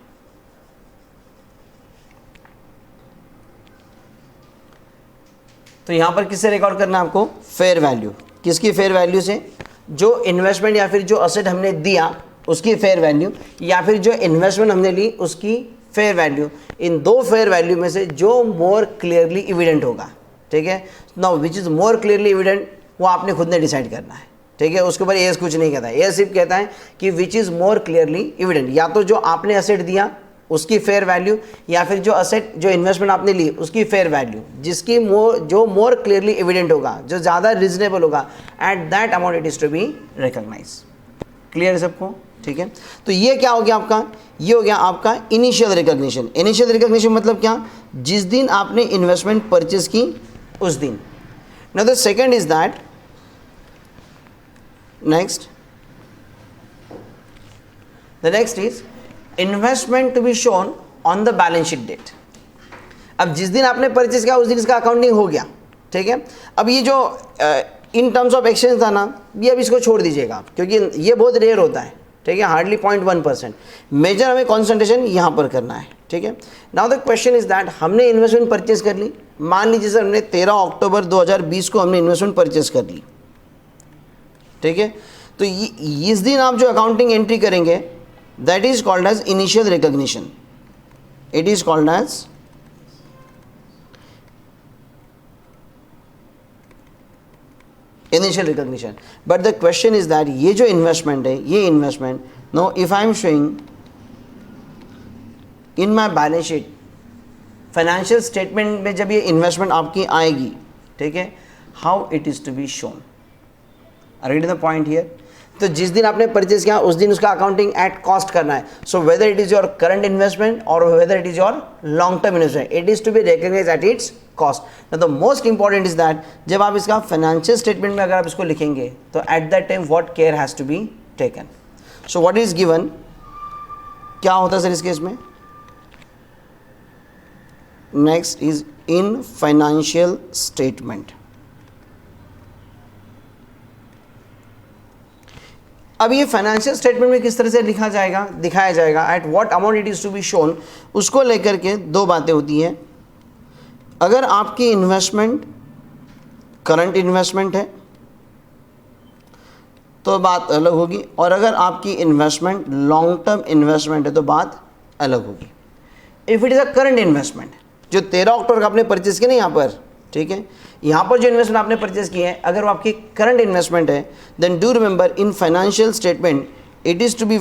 Speaker 1: तो यहां पर किससे record करना है आपको? Fair value. किसकी fair value से? जो इन्वेस्टमेंट या फिर जो असेट हमने दिया उसकी फेयर वैल्यू, या फिर जो इन्वेस्टमेंट हमने ली उसकी फेयर वैल्यू. इन दो फेयर वैल्यू में से जो मोर क्लियरली इविडेंट होगा. ठीक है. Now which is more clearly evident वो आपने खुद ने डिसाइड करना है. ठीक है. उसके ऊपर एएस कुछ नहीं कहता है. एएस सिर्फ कहता है कि which is more clearly evident. या तो जो आपने एसेट दिया उसकी फेयर वैल्यू, या फिर जो असेट जो इन्वेस्टमेंट आपने ली उसकी फेयर वैल्यू, जिसकी जो मोर क्लियरली एविडेंट होगा, जो ज़्यादा रीजनेबल होगा, at that amount it is to be recognise. Clear है सबको? ठीक है. तो ये क्या हो गया आपका? ये हो गया आपका इनिशियल रिकॉग्निशन. इनिशियल रिकॉग्निशन मतलब क्या? जिस दिन आपने इन्वेस्टमेंट परचेज की उस दिन. Now the second is that, next the next is investment to be shown on the balance sheet date. अब जिस दिन आपने परचेज किया उस दिन इसका अकाउंटिंग हो गया. ठीक है. अब ये जो इन टर्म्स ऑफ एक्सचेंज था ना, ये अब इसको छोड़ दीजिएगा क्योंकि ये बहुत रेयर होता है. ठीक है. हार्डली 0.1%. मेजर हमें कॉन्सेंट्रेशन यहाँ पर करना है. ठीक है. Now the question is that हमने इन्वेस्टमेंट परचेज कर ली. मान लीजिए सर हमने 13 अक्टूबर 2020 को हमने इन्वेस्टमेंट परचेज कर ली. ठीक है. तो इस दिन आप जो अकाउंटिंग एंट्री करेंगे that is called as initial recognition. It is called as initial recognition. But the question is that ये जो investment है, ये investment, now if I am showing in my balance sheet, financial statement में जब ये investment आपकी आएगी, ठीक है, how it is to be shown. Are you getting the point here? तो जिस दिन आपने परचेज किया उस दिन उसका अकाउंटिंग एट कॉस्ट करना है. So whether it is your current investment और whether it is your long term investment, it is to be recognised at its cost. The most important is that जब आप इसका फाइनेंशियल स्टेटमेंट में अगर आप इसको लिखेंगे तो at that time what care has to be taken. So what is given, क्या होता है सर इस केस में? Next is in financial statement. अब ये फाइनेंशियल स्टेटमेंट में किस तरह से लिखा जाएगा, दिखाया जाएगा, at what amount it is to be shown, उसको लेकर के दो बातें होती हैं. अगर आपकी इन्वेस्टमेंट करंट इन्वेस्टमेंट है तो बात अलग होगी, और अगर आपकी इन्वेस्टमेंट लॉन्ग टर्म इन्वेस्टमेंट है तो बात अलग होगी. If it is a current investment, जो 13 अक्टूबर का आपने परचेज किया ना यहाँ पर, ठीक है, यहाँ पर जो इन्वेस्टमेंट आपने परचेज किए हैं अगर वो आपकी करंट इन्वेस्टमेंट है, then do remember in financial statement it is to be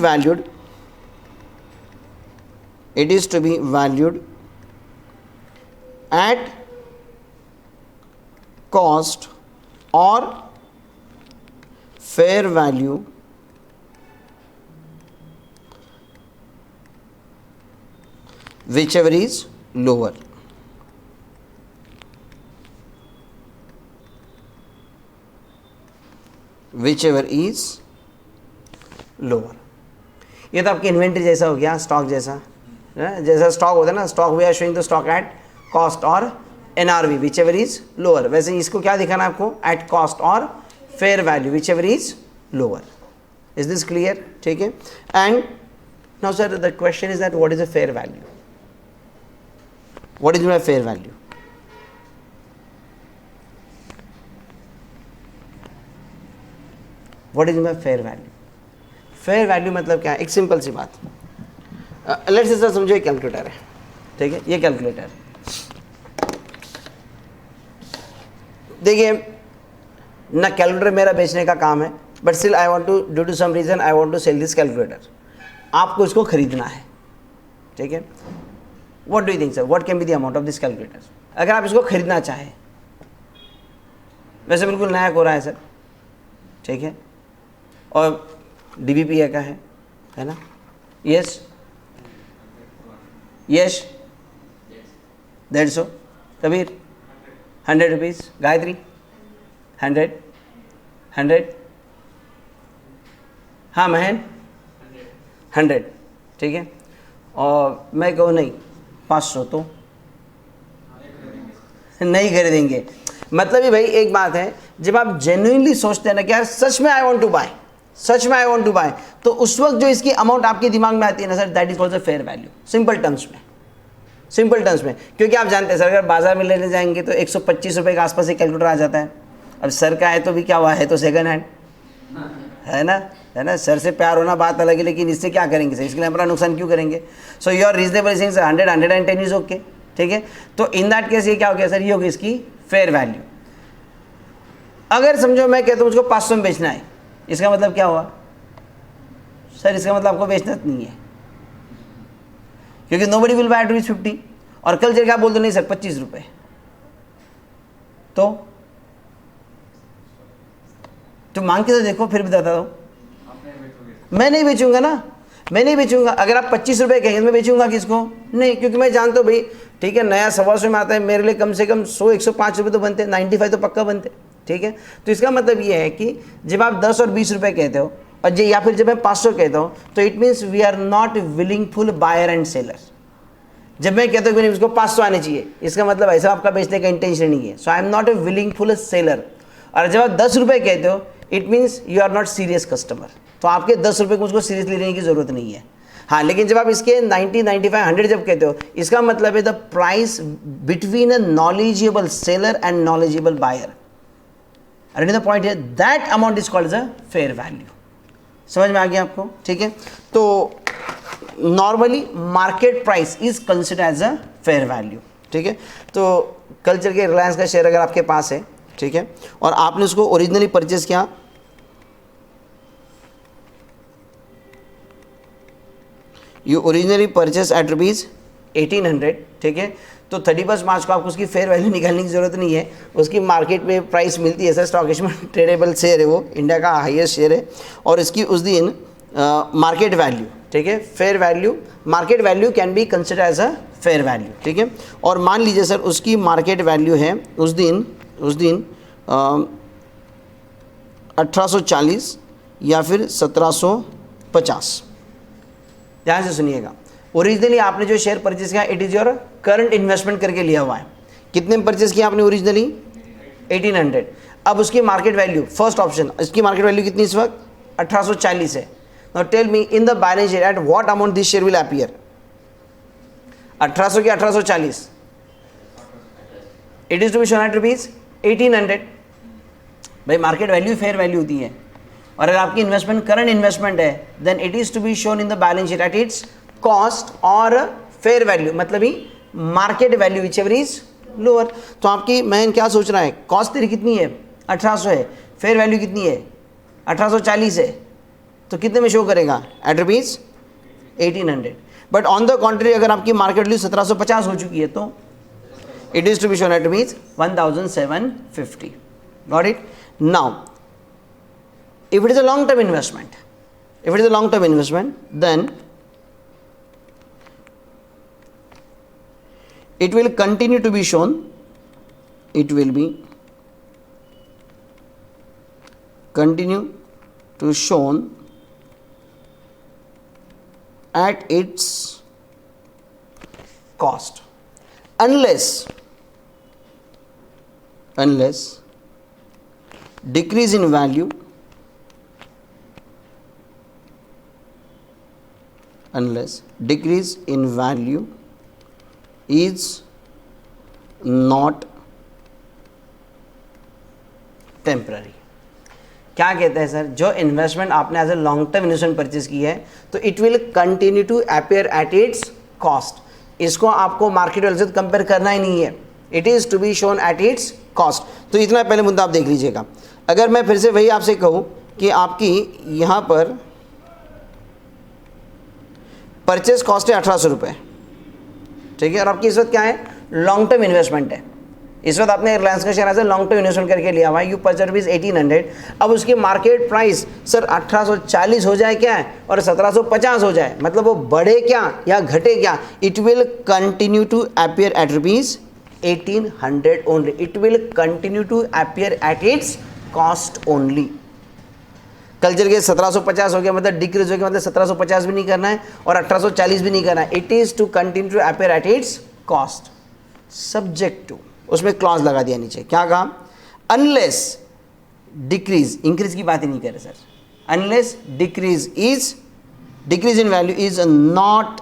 Speaker 1: valued at cost और fair value whichever is lower. Whichever is lower. ये तो आपकी इन्वेंट्री जैसा हो गया, स्टॉक जैसा, जैसा स्टॉक होता है ना, stock we are showing the stock at cost और NRV whichever is lower. वैसे इसको क्या दिखाना है आपको? एट कॉस्ट और fair value whichever is lower. Is this clear? ठीक है. And now sir the question is that what is a fair value? What is my fair value? What is my fair value? Fair value मतलब क्या है? एक simple सी बात. Let's say समझो एक calculator है, ठीक है, ये कैलकुलेटर. देखिए ना कैलकुलेटर मेरा बेचने का काम है, but still I want to due to some reason I want to sell this calculator. आपको इसको खरीदना है, ठीक है। What do you think sir, what can be the amount of this calculator? अगर आप इसको खरीदना चाहें, वैसे बिल्कुल नया कोरा है सर, ठीक है, और DBPA का है ना? Yes yes, that's so. Kabir 100 rupees, Gayatri 100, हाँ महन 100, ठीक है। और मैं कहूँ नहीं 500 तो नहीं खरीदेंगे। मतलब ही भाई एक बात है, जब आप जेन्युइनली सोचते हैं ना कि यार सच में आई वांट टू बाय, सच में आई वांट टू बाय, तो उस वक्त जो इसकी अमाउंट आपके दिमाग में आती है ना sir, that is called the fair value. Simple terms में, सिंपल टर्म्स में, क्योंकि आप जानते हैं सर अगर बाजार में लेने जाएंगे तो 125 रुपये के आसपास एक कैलकुलेटर आ जाता है। अब सर का है तो भी क्या हुआ है, तो सेकंड हैंड है ना, सर से प्यार होना बात अलग है, लेकिन इससे क्या करेंगे सर, इसके लिए हमारा नुकसान क्यों करेंगे? So your reasonable sing 110 is okay, ठीक है। तो इन दैट केस ये क्या हो गया सर, ये होगी इसकी फेयर वैल्यू। अगर समझो मैं कहता हूँ मुझको 500 में बेचना है, इसका मतलब क्या हुआ सर? इसका मतलब आपको बेचना नहीं है, क्योंकि nobody will buy at rupees 50, और कल जगह आप बोल दो नहीं सर 25 रुपये, तो मांग के तो देखो, फिर भी बता दो। मैं नहीं बेचूंगा ना, मैं नहीं बेचूंगा। अगर आप 25 रुपये कहेंगे मैं बेचूंगा किसको? नहीं, क्योंकि मैं जानता हूँ भाई ठीक है, नया 125 में आता है, मेरे लिए कम से कम 100-105 रुपये तो बनते हैं, 95 तो पक्का बनते, ठीक है। तो इसका मतलब ये है कि जब आप 10 और 20 रुपये कहते हो, और या फिर जब मैं 500 कहता हूँ, तो it means we are not willingful buyer and seller. जब मैं कहता हूँ कि इसको 500 आने चाहिए, इसका मतलब ऐसा आपका बेचने का इंटेंशन नहीं है, so I am not a willingful seller. और जब आप 10 रुपये कहते हो, it means you are not serious customer, तो आपके 10 रुपये को उसको सीरियसली लेने की ज़रूरत नहीं है। हाँ, लेकिन जब आप इसके 90, 95, 100 जब कहते हो, इसका मतलब है the price between a knowledgeable seller and knowledgeable buyer. अरे द पॉइंट है, that amount is called a fair value. समझ में आ गया आपको, ठीक है। तो normally market price is considered as a fair value, ठीक है। तो कल चल के रिलायंस का शेयर अगर आपके पास है, ठीक है, और आपने उसको ओरिजिनली परचेज किया, you originally purchase at rupees 1800, ठीक है। तो 31 मार्च को आपको उसकी फेयर वैल्यू निकालने की ज़रूरत नहीं है, उसकी मार्केट में प्राइस मिलती है सर, स्टॉक एक्सचेंज में ट्रेडेबल शेयर है, वो इंडिया का हाईएस्ट शेयर है, और इसकी उस दिन मार्केट वैल्यू, ठीक है, fair value, market value can be consider as a fair value, ठीक है। और मान लीजिए सर उसकी मार्केट वैल्यू है उस दिन 1840 या फिर 1750। ध्यान से सुनिएगा, ओरिजिनली आपने जो शेयर परचेज किया, it is your current investment करके लिया हुआ है। कितने में परचेज किया आपने ओरिजिनली? 1800। अब उसकी मार्केट वैल्यू, फर्स्ट ऑप्शन, इसकी मार्केट वैल्यू कितनी इस वक्त? 1840 है। Now tell me in the balance sheet at what amount this share will appear? 1800 की 1840, it is to be shown at rupees 1800। भाई मार्केट वैल्यू फेयर वैल्यू होती है, और अगर आपकी इन्वेस्टमेंट करंट इन्वेस्टमेंट है, then it is to be shown in the balance sheet at its cost और fair value, मतलब ही market value whichever is lower. तो आपकी मैं क्या सोच रहा है, कॉस्ट तेरी कितनी है? 1800 है, फेयर वैल्यू कितनी है? 1840 है, तो कितने में शो करेगा? At rupees 1800। But on the contrary अगर आपकी मार्केट वैल्यू 1750 हो चुकी है, तो it is to be shown at rupees 1750. Got it? Now, if it is a long term investment, then it will continue to be shown, continue to shown at its cost, unless decrease in value, is not temporary. क्या कहते हैं सर, जो investment आपने as a long term investment purchase की है, तो it will continue to appear at its cost. इसको आपको मार्केट वैल्यू से कंपेयर करना ही नहीं है, it is to be shown at its cost. तो इतना पहले मुद्दा आप देख लीजिएगा। अगर मैं फिर से वही आपसे कहूँ कि आपकी यहाँ पर परचेस कॉस्ट है 1800 रुपये, ठीक है, और आपकी इस वक्त क्या है, लॉन्ग टर्म इन्वेस्टमेंट है। इस वक्त आपने रिलायंस का शेयर ऐसे लॉन्ग टर्म इन्वेस्टमेंट करके लिया हुआ है, यू परचेज रुपीज़ 1800, अब उसकी मार्केट प्राइस सर 1840 हो जाए क्या है और 1750 हो जाए, मतलब वो बढ़े क्या या घटे क्या, it will continue to appear at rupees 1800 only, it will continue to appear at its cost only. कल चल के 1750 हो गया मतलब डिक्रीज हो गया, मतलब 1750 भी नहीं करना है और 1840 भी नहीं करना है, it is to continue to appear at its cost, subject to, उसमें क्लॉज लगा दिया नीचे, क्या कहा, अनलेस डिक्रीज, इंक्रीज की बात ही नहीं कर रहे sir, unless decrease in value is not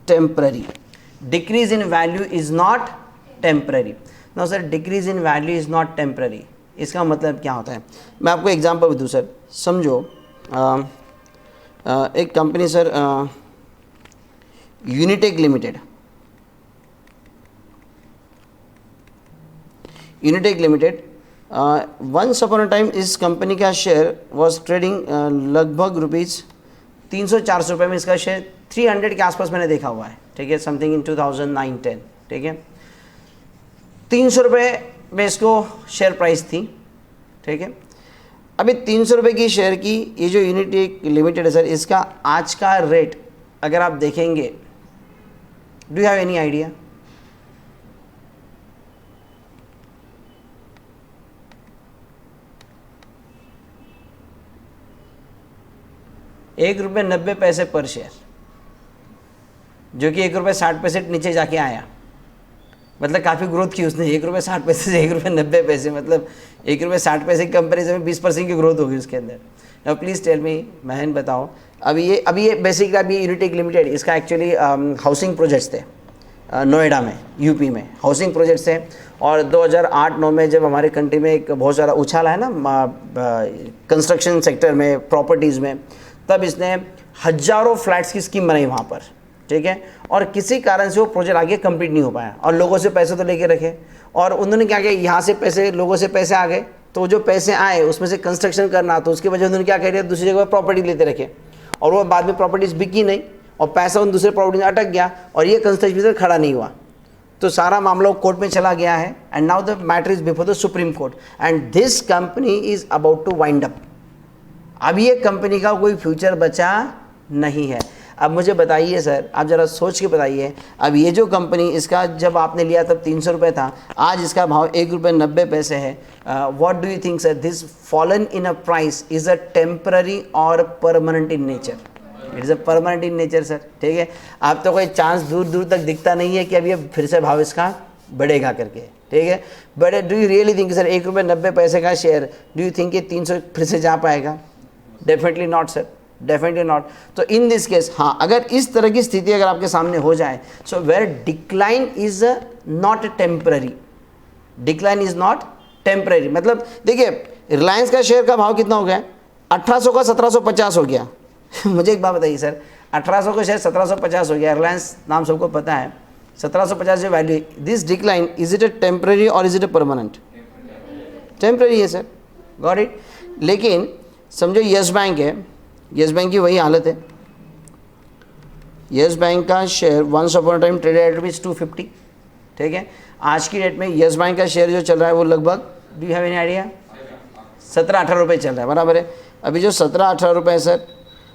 Speaker 1: temporary, decrease in value is not temporary. No sir, decrease in value is not temporary, इसका मतलब क्या होता है, मैं आपको एग्जांपल दूँ सर, समझो एक company sir Unitech limited, Unitech limited, once upon a time इस कंपनी का शेयर वॉज ट्रेडिंग लगभग रुपीज़ 300-400 रुपये में, इसका शेयर 300 के आसपास मैंने देखा हुआ है, ठीक है, समथिंग इन 2009-10, ठीक है, 300 रुपये में इसको शेयर प्राइस थी, ठीक है। अभी 300 रुपये की शेयर की ये जो यूनिटेक लिमिटेड है सर, इसका आज का रेट अगर आप देखेंगे, do you have any idea, ₹1.90 पर शेयर, जो कि ₹1.60 नीचे जाके आया, मतलब काफ़ी ग्रोथ की उसने, ₹1.60 से ₹1.90, मतलब ₹1.60 की कंपेरिजन में 20% की ग्रोथ होगी उसके अंदर। नाउ प्लीज़ टेल मी महन, बताओ, अभी ये बेसिकली अभी यूनिटेक लिमिटेड, इसका एक्चुअली हाउसिंग प्रोजेक्ट्स थे नोएडा में, यूपी में हाउसिंग प्रोजेक्ट्स थे, और 2008-9 में जब हमारे कंट्री में एक बहुत सारा उछाल है ना कंस्ट्रक्शन सेक्टर में, प्रॉपर्टीज़ में, तब इसने हज़ारों फ्लैट्स की स्कीम बनाई वहाँ पर, ठीक है, और किसी कारण से वो प्रोजेक्ट आगे कंप्लीट नहीं हो पाया, और लोगों से पैसे तो लेके रखे, और उन्होंने क्या किया, यहाँ से पैसे, लोगों से पैसे आ गए, तो जो पैसे आए उसमें से कंस्ट्रक्शन करना, तो उसकी वजह उन्होंने क्या किया, दूसरी जगह प्रॉपर्टी लेते रखे, और वो बाद में प्रॉपर्टीज बिकी नहीं और पैसा उन दूसरे प्रॉपर्टी में अटक गया और ये कंस्ट्रक्शन खड़ा नहीं हुआ, तो सारा मामला कोर्ट में चला गया है, and now the matter is before the Supreme Court, and this company is about to wind up. अब ये कंपनी का कोई फ्यूचर बचा नहीं है। अब मुझे बताइए सर, आप ज़रा सोच के बताइए, अब ये जो कंपनी, इसका जब आपने लिया तब 300 रुपये था, आज इसका भाव ₹1.90 है, what do you think sir, this fallen in a price is a temporary और permanent in nature? It is a permanent in nature sir, ठीक है। आप तो कोई चांस दूर दूर तक दिखता नहीं है कि अब ये फिर से भाव इसका बढ़ेगा करके, ठीक है, but do you really think sir ₹1.90 का शेयर, डू यू थिंक ये 300 फिर से जा पाएगा? Definitely not sir, definitely not. तो इन दिस केस, हाँ, अगर इस तरह की स्थिति अगर आपके सामने हो जाए, so where decline is not temporary, decline is not temporary, मतलब देखिए रिलायंस का शेयर का भाव कितना हो गया, 1800 का 1750 हो गया। मुझे एक बात बताइए सर, 1800 का शेयर 1750 हो गया, रिलायंस नाम सबको पता है, 1750 जो value, this decline is it a temporary और is it a permanent? Temporary है सर, गॉट इट। लेकिन समझो यस बैंक है, यस बैंक की वही हालत है, यस बैंक का share once upon a time traded at rupees 250, ठीक है, आज की डेट में यस बैंक का शेयर जो चल रहा है वो लगभग, do you have any idea, 17-18 रुपये चल रहा है, बराबर है। अभी जो 17-18 रुपये सर,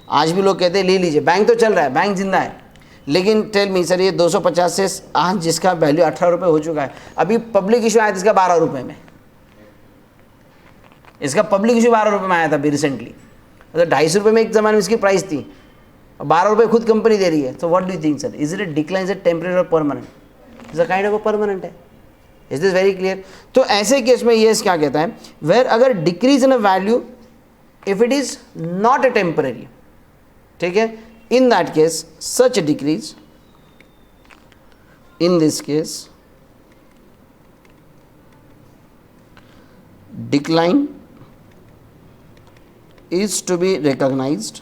Speaker 1: आज भी लोग कहते हैं ले लीजिए, बैंक तो चल रहा है, बैंक जिंदा है, लेकिन टेल मी सर, ये 250 से आज जिसका वैल्यू 18 रुपये हो चुका है, अभी पब्लिक इशू आया था इसका 12 रुपये में, इसका पब्लिक इशू 12 रुपये में आया था अभी रिसेंटली, मतलब 250 रुपये में एक ज़माने में इसकी प्राइस थी, 12 रुपये खुद कंपनी दे रही है। तो what do you think sir, is it a decline, is it temporary और permanent? Is a kind of a permanent है, इज दिस वेरी क्लियर? तो ऐसे केस में ये क्या कहता है, वेयर अगर decrease in a value, if it is not a temporary, ठीक है, इन that case such decrease, in this case decline is to be recognized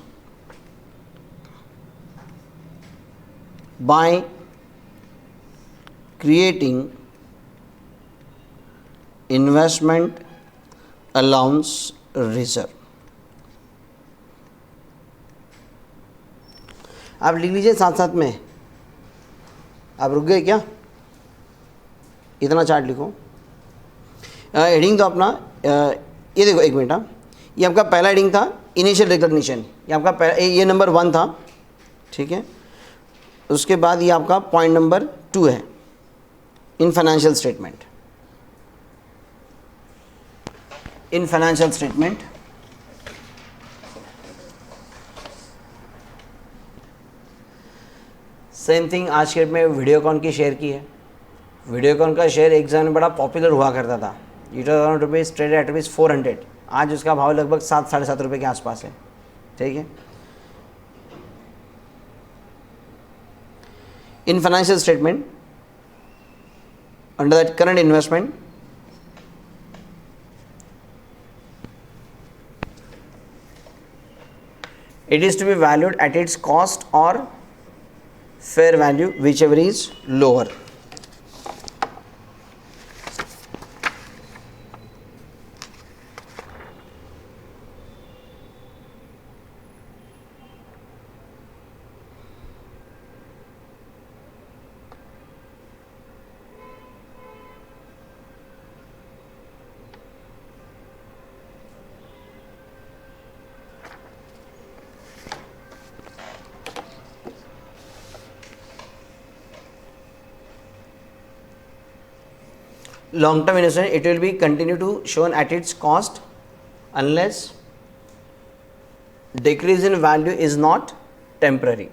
Speaker 1: by creating investment allowance reserve. आप लिख लीजिए साथ साथ में। आप रुक गए क्या? इतना चार्ट लिखो। हेडिंग तो अपना ये देखो, एक मिनट। हाँ, ये आपका पहला हेडिंग था, इनिशियल रिकॉग्निशन। ये आपका ये नंबर 1 था, ठीक है। उसके बाद ये आपका पॉइंट नंबर 2 है, इन फाइनेंशियल स्टेटमेंट। इन फाइनेंशियल स्टेटमेंट सेम थिंग। आज के डेट में वीडियोकॉन की शेयर की है। वीडियोकॉन का शेयर एक समय में बड़ा पॉपुलर हुआ करता था। It was around rupees traded at rupees 400। आज उसका भाव लगभग 7 साढ़े 7 रुपये के आसपास है, ठीक है। इन financial statement, under that current investment, it is to be valued at its cost or fair value, whichever is lower. Long term investment, it will be continue to shown at its cost unless decrease in value is not temporary.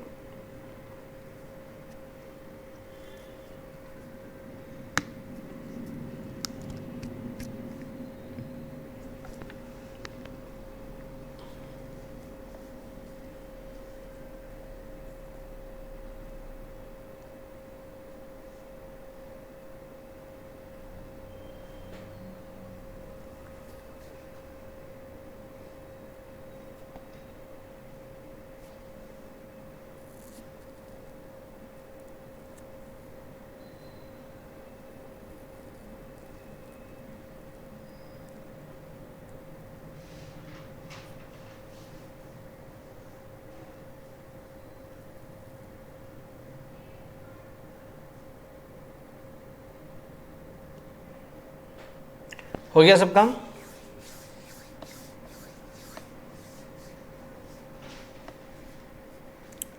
Speaker 1: हो गया सब काम?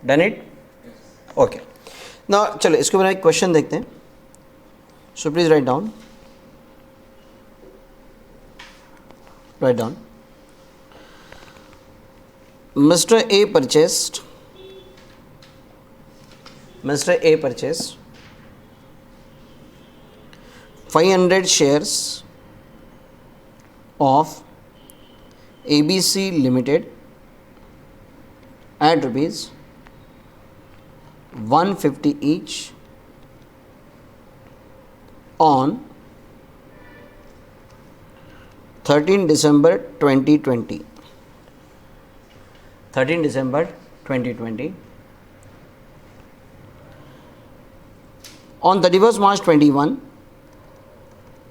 Speaker 1: Done it? Okay. ना चलो इसके ऊपर एक question देखते हैं। सो please write down, write down. Mr. A purchased 500 shares of ABC Limited at rupees 150 each on 13 December 2020. 13 December 2020. On 31st March 21,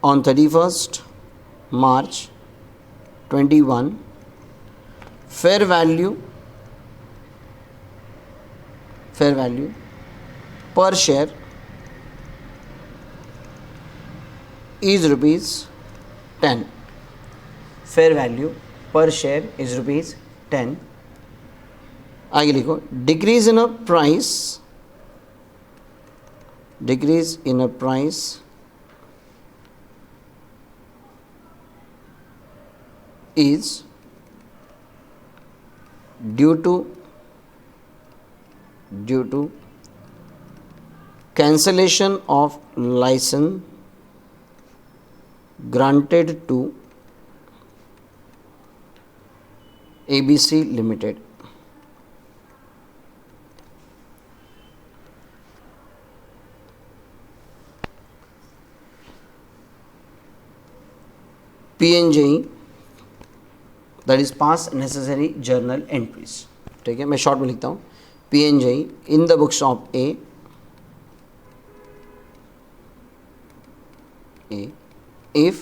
Speaker 1: on 31st March 21, fair value per share is rupees 10. Fair value per share is rupees 10. आगे लिखो, decrease in a price is due to cancellation of license granted to ABC Limited. PNJ, that is past necessary journal entries. ठीक है, मैं short में लिखता हूँ, PNJ in the books of A if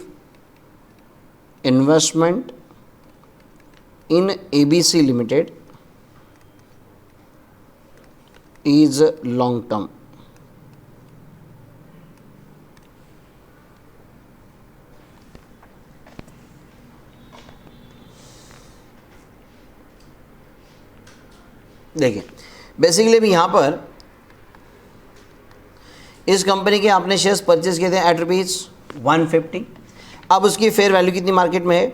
Speaker 1: investment in ABC limited is long term. देखिए basically अभी यहाँ पर इस कंपनी के आपने शेयर्स परचेज किए थे एट ₹150. अब उसकी फेयर वैल्यू कितनी मार्केट में है?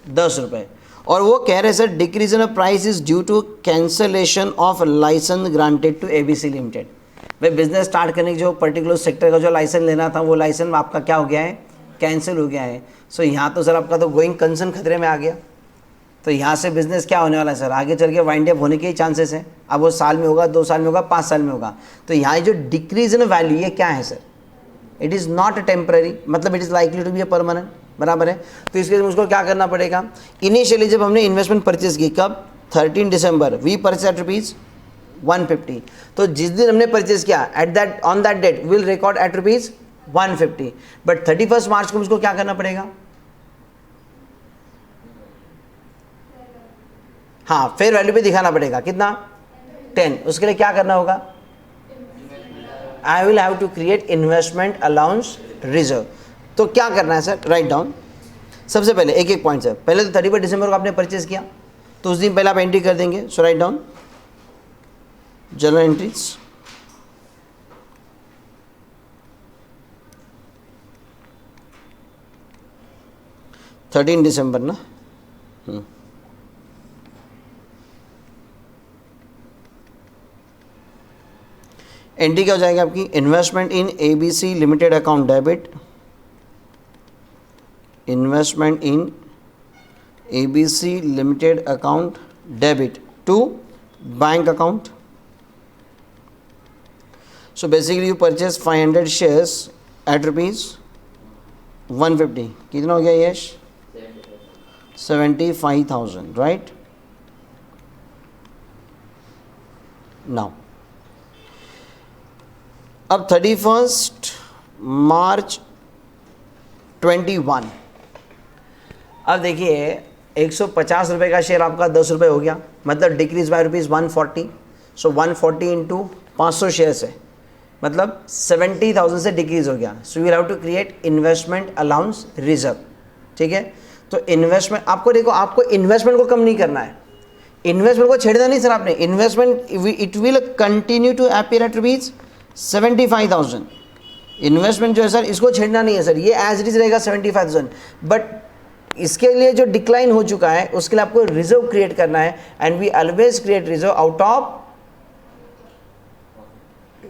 Speaker 1: ₹10. और वो कह रहे sir decrease in price is due to cancellation of license granted to ABC limited. भाई बिजनेस स्टार्ट करने की जो पर्टिकुलर सेक्टर का जो लाइसेंस लेना था वो लाइसेंस आपका क्या हो गया है? कैंसिल हो गया है. सो यहाँ तो सर आपका तो गोइंग कंसर्न खतरे में आ गया. तो यहाँ से बिजनेस क्या होने वाला है सर? आगे चल के वाइंड अप होने के ही चांसेस हैं. अब वो साल में होगा, 2 साल में होगा, 5 साल में होगा. तो यहाँ जो डिक्रीज इन वैल्यू ये क्या है sir? It is not temporary, मतलब it is likely to be a permanent. बराबर है. तो इसके लिए मुझको क्या करना पड़ेगा? इनिशियली जब हमने इन्वेस्टमेंट परचेज की, कब? 13 दिसंबर, वी परचेज एट ₹150. तो जिस दिन हमने परचेज किया at that on that date will record at ₹150. But 31 March को मुझको क्या करना पड़ेगा? हाँ, फेयर वैल्यू पे दिखाना पड़ेगा. कितना? 10. उसके लिए क्या करना होगा? I will have to create investment allowance reserve. तो क्या करना है सर? Write down. सबसे पहले एक एक पॉइंट सर. पहले तो 31 दिसंबर को आपने परचेज किया, तो उस दिन पहले आप एंट्री कर देंगे. So write down journal entries. दिसंबर ना. एंट्री क्या हो जाएगी आपकी? Investment in ABC limited account debit. Investment in ABC limited account debit to bank account. So basically you purchase 500 shares at ₹150. कितना हो गया यश? 75,000. राइट नाउ अब 31 मार्च 21. अब देखिए 150 रुपये का शेयर आपका 10 रुपये हो गया, मतलब decrease by ₹140. So 140 into 500 shares है, मतलब 70,000 से डिक्रीज हो गया. So we have to create investment allowance reserve. ठीक है. तो इन्वेस्टमेंट आपको देखो, आपको इन्वेस्टमेंट को कम नहीं करना है, इन्वेस्टमेंट को छेड़ना नहीं सर आपने. Investment it will continue to appear at ₹75,000. Investment जो है सर इसको छेड़ना नहीं है सर, ये एज इट इज रहेगा 75,000. बट इसके लिए जो डिक्लाइन हो चुका है उसके लिए आपको रिजर्व क्रिएट करना है. And we always create reserve out of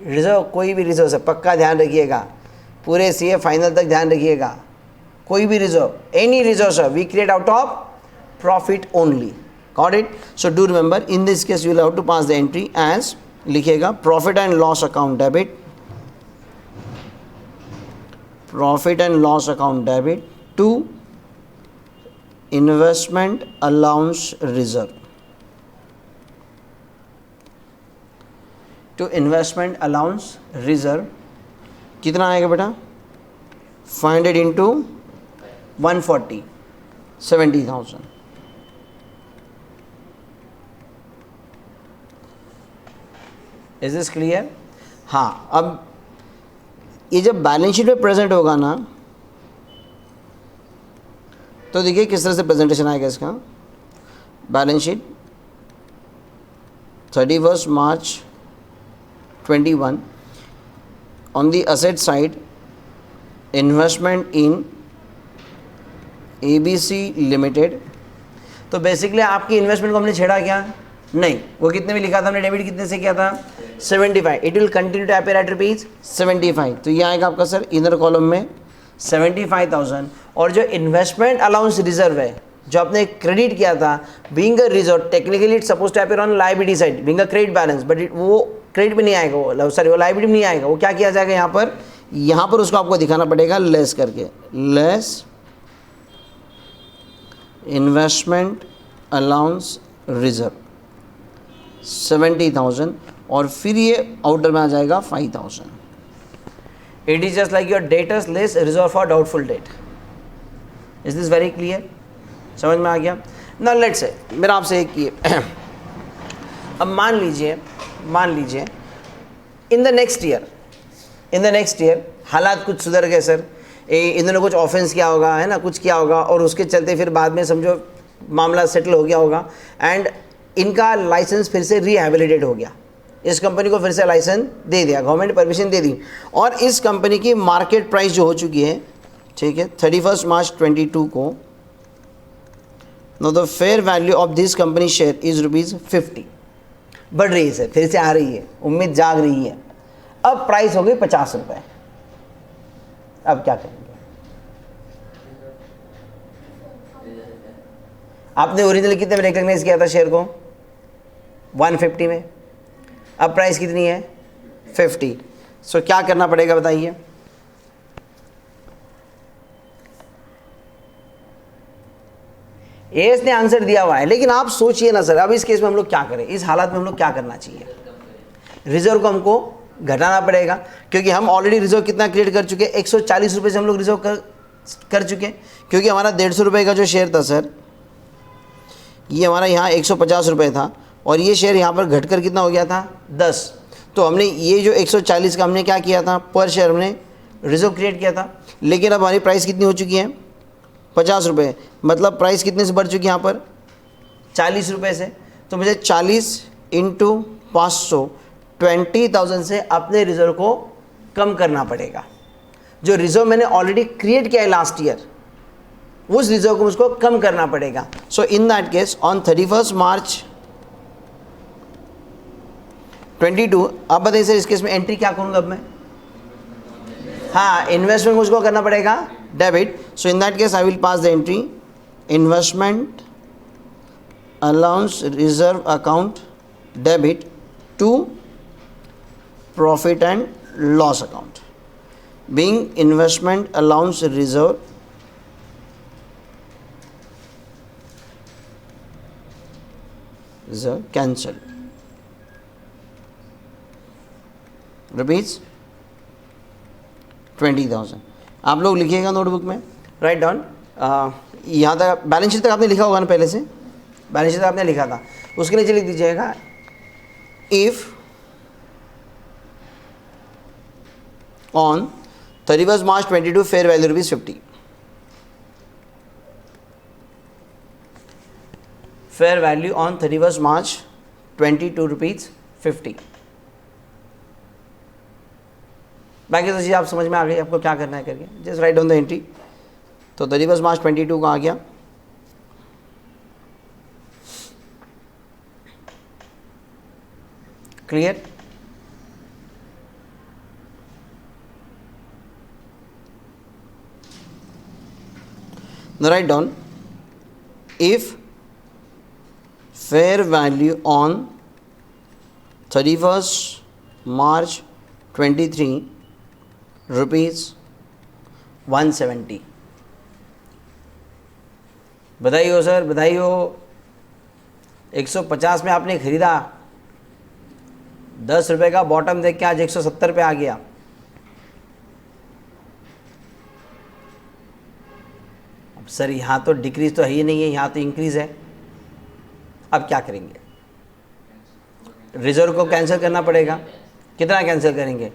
Speaker 1: reserve. कोई भी रिजर्व सर पक्का ध्यान रखिएगा, पूरे CA फाइनल तक ध्यान रखिएगा. कोई भी reserve, any reserve sir we create out of profit only. Got it. So do remember in this case you will have to pass the entry as, लिखिएगा profit and loss account debit. Profit and loss account debit to investment allowance reserve. To investment allowance reserve कितना आएगा बेटा? 500 into 140, 70,000. Is this clear? हाँ. अब ये जब balance sheet में present होगा ना, तो देखिए किस तरह से प्रेजेंटेशन आएगा इसका. Balance sheet 31 March 21. On the asset side investment in ABC limited. तो बेसिकली आपकी इन्वेस्टमेंट को हमने छेड़ा क्या? नहीं. वो कितने में लिखा था हमने? डेबिट कितने से किया था? 75. It will continue to appear at ₹75. तो ये आएगा आपका सर इनर कॉलम में 75,000. और जो इन्वेस्टमेंट अलाउंस रिजर्व है जो आपने क्रेडिट किया था, being a reserve technically it suppose to appear on liability side being a credit balance, but वो क्रेडिट में नहीं आएगा, वो सॉरी वो लायबिलिटी में नहीं आएगा. वो क्या किया जाएगा यहाँ पर उसको आपको दिखाना पड़ेगा लेस करके. लेस इन्वेस्टमेंट अलाउंस रिजर्व 70,000 और फिर ये आउटर में आ जाएगा 5,000. It is just like your debtors less reserve for doubtful debt. Is this very clear? समझ में आ गया ना? लेट्स से मेरा आपसे एक ये अब मान लीजिए इन द नेक्स्ट ईयर हालात कुछ सुधर गए सर, इन्होंने कुछ ऑफेंस किया होगा, है ना, कुछ किया होगा, और उसके चलते फिर बाद में समझो मामला सेटल हो गया होगा एंड इनका लाइसेंस फिर से रीहैबिलिटेट हो गया, इस कंपनी को फिर से लाइसेंस दे दिया, गवर्नमेंट परमिशन दे दी, और इस कंपनी की मार्केट प्राइस जो हो चुकी है, ठीक है, 31 मार्च 22 को, know the fair value of this company share is ₹50, बढ़ रही है सर, फिर से आ रही है, उम्मीद जाग रही है, अब प्राइस हो गई ₹50, अब क्या करेंगे? आपने ओरिजिनल कितने में रिकॉग्नाइज किया था शेयर को? 150 में, अब प्राइस कितनी है? 50। सो क्या करना पड़ेगा बताइए? एस ने आंसर दिया हुआ है, लेकिन आप सोचिए ना सर, अब इस केस में हम लोग क्या करें, इस हालात में हम लोग क्या करना चाहिए? रिजर्व को हमको घटाना पड़ेगा, क्योंकि हम ऑलरेडी रिजर्व कितना क्रिएट कर चुके हैं, 140 रुपये से हम लोग रिजर्व कर चुके हैं, क्योंकि हमारा 150 रुपये का जो शेयर था सर, ये हमारा यहाँ 150 रुपये था, और ये शेयर यहाँ पर घटकर कितना हो गया था? 10। तो हमने ये जो 140 का हमने क्या किया था, पर शेयर हमने रिजर्व क्रिएट किया था, लेकिन अब हमारी प्राइस कितनी हो चुकी है? 50 रुपये, मतलब प्राइस कितने से बढ़ चुकी है यहाँ पर? 40 रुपये से। तो मुझे 40 इंटू 500, 20,000 से अपने रिजर्व को कम करना पड़ेगा। जो रिजर्व मैंने ऑलरेडी क्रिएट किया है लास्ट ईयर, उस रिजर्व को मुझको कम करना पड़ेगा। सो इन दैट केस ऑन 31 मार्च 22, आप बताइए सर इस केस में एंट्री क्या करूँगा अब मैं? हाँ, इन्वेस्टमेंट मुझको करना पड़ेगा debit. So in that case I will pass the entry investment allowance reserve account debit to profit and loss account, being investment allowance reserve cancel rupees 20,000। आप लोग लिखिएगा नोटबुक में, राइट डाउन। यहाँ तक बैलेंस शीट तक आपने लिखा होगा ना, पहले से बैलेंस शीट आपने लिखा था, उसके नीचे लिख दीजिएगा if on 31 March 22 fair value ₹50, fair value on 31 मार्च 22 ₹50। बाकी तो चीज़ आप समझ में आ गई, आपको क्या करना है करके, just write down the entry. तो 31 मार्च 22 का आ गया, clear? Now write down if fair value on 31st March 23 ₹170। बधाई हो सर, बधाई हो। 150 में आपने खरीदा, 10 रुपये का बॉटम देख के आज 170 पे आ गया। अब सर यहाँ तो डिक्रीज तो है ही नहीं है, यहाँ तो इंक्रीज है। अब क्या करेंगे? रिजर्व को कैंसिल करना पड़ेगा। कितना कैंसिल करेंगे?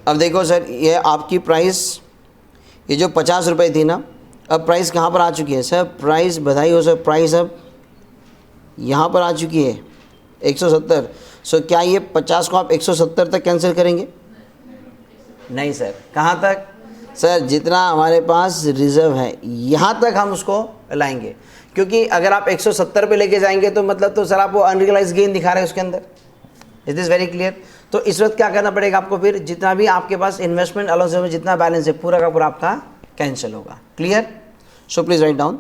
Speaker 1: अब देखो सर, ये आपकी प्राइस, ये जो 50 रुपये थी ना, अब प्राइस कहाँ पर आ चुकी है सर? प्राइस, बधाई हो सर, प्राइस अब यहाँ पर आ चुकी है 170। सो क्या ये 50 को आप 170 तक कैंसिल करेंगे? नहीं सर। कहाँ तक सर? जितना हमारे पास रिज़र्व है यहाँ तक हम उसको लाएंगे, क्योंकि अगर आप 170 पे लेके जाएंगे तो मतलब तो सर आप वो अनरियलाइज गेन दिखा रहे हैं उसके अंदर। Is this very clear? तो इस वक्त क्या करना पड़ेगा आपको? फिर जितना भी आपके पास इन्वेस्टमेंट अलाउंस में जितना बैलेंस है पूरा का पूरा आपका कैंसिल होगा। Clear? So please write down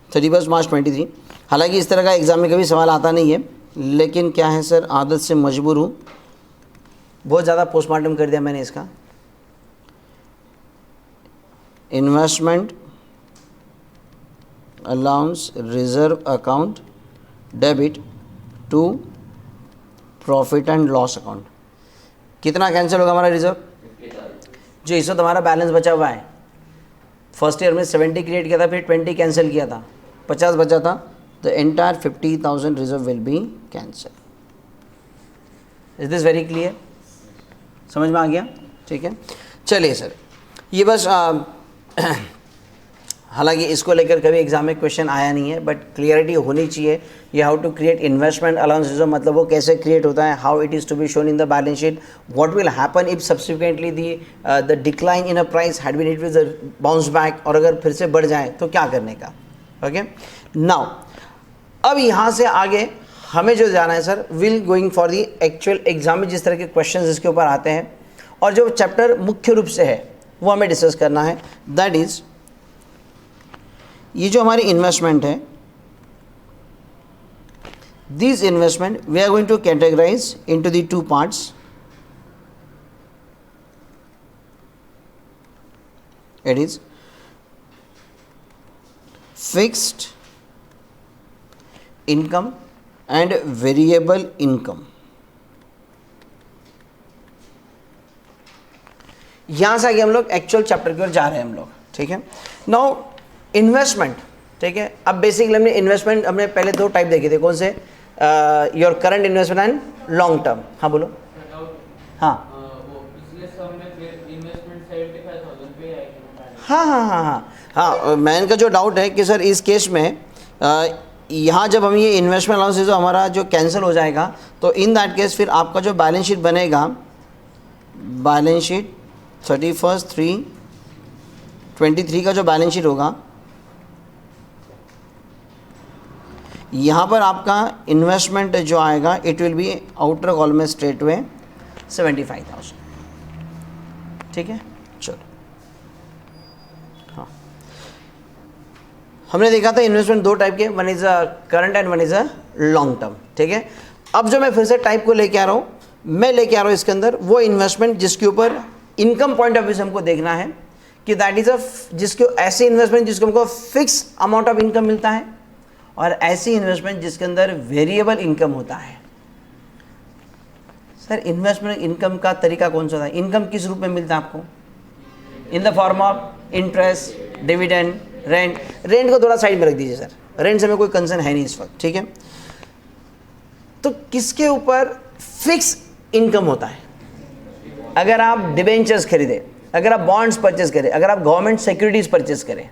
Speaker 1: 31 मार्च 23। हालांकि इस तरह का एग्ज़ाम में कभी सवाल आता नहीं है, लेकिन क्या है सर, आदत से मजबूर हूँ, बहुत ज़्यादा पोस्टमार्टम कर दिया मैंने इसका। Investment allowance reserve account debit to profit and loss account. कितना कैंसिल होगा हमारा रिजर्व? जो इस वक्त हमारा बैलेंस बचा हुआ है फर्स्ट ईयर में 70 क्रिएट किया था, फिर 20 कैंसिल किया था, 50 बचा था, the entire 50,000 reserve will be cancel. Is this very clear? समझ में आ गया? ठीक है, चलिए सर, ये बस हालांकि इसको लेकर कभी एग्जाम में क्वेश्चन आया नहीं है, बट क्लियरिटी होनी चाहिए। ये how to create investment allowance reserve, मतलब वो कैसे क्रिएट होता है, how it is to be shown in the balance sheet, what will happen if subsequently the decline in a price had been it was bounce back, और अगर फिर से बढ़ जाए तो क्या करने का। ओके, नाउ अब यहाँ से आगे हमें जो जाना है sir, will going for the actual exam में जिस तरह के क्वेश्चन इसके ऊपर आते हैं, और जो चैप्टर मुख्य रूप से है वो हमें डिस्कस करना है। दैट इज़ ये जो हमारी इन्वेस्टमेंट है, this investment we are going to categorise into the two parts. It is fixed income and variable income. यहां से आगे हम लोग एक्चुअल चैप्टर की ओर जा रहे हैं हम लोग। ठीक है, नाउ इन्वेस्टमेंट, ठीक है, अब बेसिकली हमने इन्वेस्टमेंट हमने पहले दो टाइप देखे थे, कौन से, your current investment and long term. हाँ बोलो। हाँ हाँ हाँ हाँ हाँ हाँ, मैन का जो डाउट है कि सर इस केस में यहाँ जब हम ये इन्वेस्टमेंट अलाउंस जो हमारा जो कैंसिल हो जाएगा, तो इन दैट केस फिर आपका जो बैलेंस शीट बनेगा, बैलेंस शीट 31/3/23 का जो बैलेंस शीट होगा, यहाँ पर आपका इन्वेस्टमेंट जो आएगा, it will be outer column में स्ट्रेट वे 75,000। ठीक है, चलो। हाँ, हमने देखा था इन्वेस्टमेंट दो टाइप के, one is a current and one is a long term. ठीक है, अब जो मैं फिर से टाइप को लेके आ रहा हूँ, मैं लेके आ रहा हूँ इसके अंदर वो इन्वेस्टमेंट जिसके ऊपर इनकम पॉइंट ऑफ व्यू से हमको देखना है कि दैट इज़ अ, जिसके ऐसे इन्वेस्टमेंट जिसको हमको फिक्स अमाउंट ऑफ इनकम मिलता है, और ऐसी इन्वेस्टमेंट जिसके अंदर वेरिएबल इनकम होता है। सर इन्वेस्टमेंट इनकम का तरीका कौन सा होता है? इनकम किस रूप में मिलता है आपको? इन the form of interest, dividend, rent. Rent को थोड़ा साइड में रख दीजिए सर, रेंट से हमें कोई कंसर्न है नहीं इस वक्त। ठीक है, तो किसके ऊपर फिक्स इनकम होता है? अगर आप डिबेंचर्स खरीदे, अगर आप बॉन्ड्स परचेज करें, अगर आप गवर्नमेंट सिक्योरिटीज परचेज करें,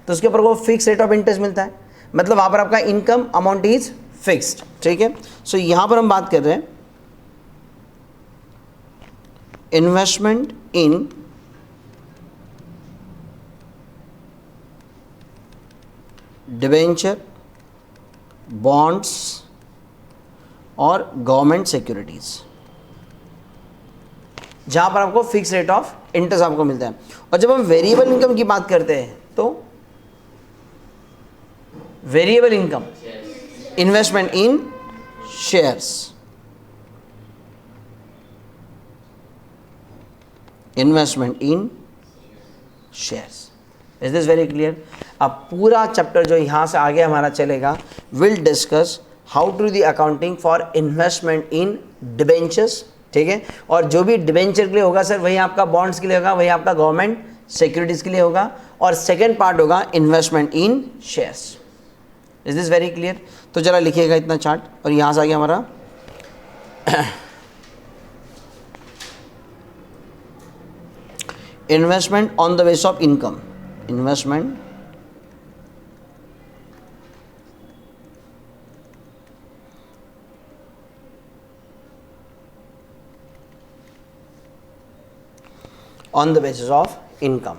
Speaker 1: तो उसके ऊपर वो फिक्स रेट ऑफ इंटरेस्ट मिलता है, मतलब वहाँ पर आपका इनकम अमाउंट इज फिक्स्ड। ठीक है, सो यहाँ पर हम बात कर रहे हैं इन्वेस्टमेंट इन डिबेंचर, बॉन्ड्स और गवर्नमेंट सिक्योरिटीज, जहाँ पर आपको फिक्स रेट ऑफ इंटरेस्ट आपको मिलता है। और जब हम वेरिएबल इनकम की बात करते हैं, तो variable income, investment in shares, investment in shares. Is this very clear? अब पूरा चैप्टर जो यहाँ से आगे हमारा चलेगा, will discuss how to the accounting for investment in debentures. ठीक है, और जो भी डिबेंचर के लिए होगा सर, वही आपका बॉन्ड्स के लिए होगा, वही आपका गवर्नमेंट सिक्योरिटीज के लिए होगा, और सेकेंड पार्ट होगा investment in shares. Is this very clear? तो जरा लिखिएगा इतना चार्ट, और यहाँ से आगे हमारा investment on the base of income, investment on the basis of income.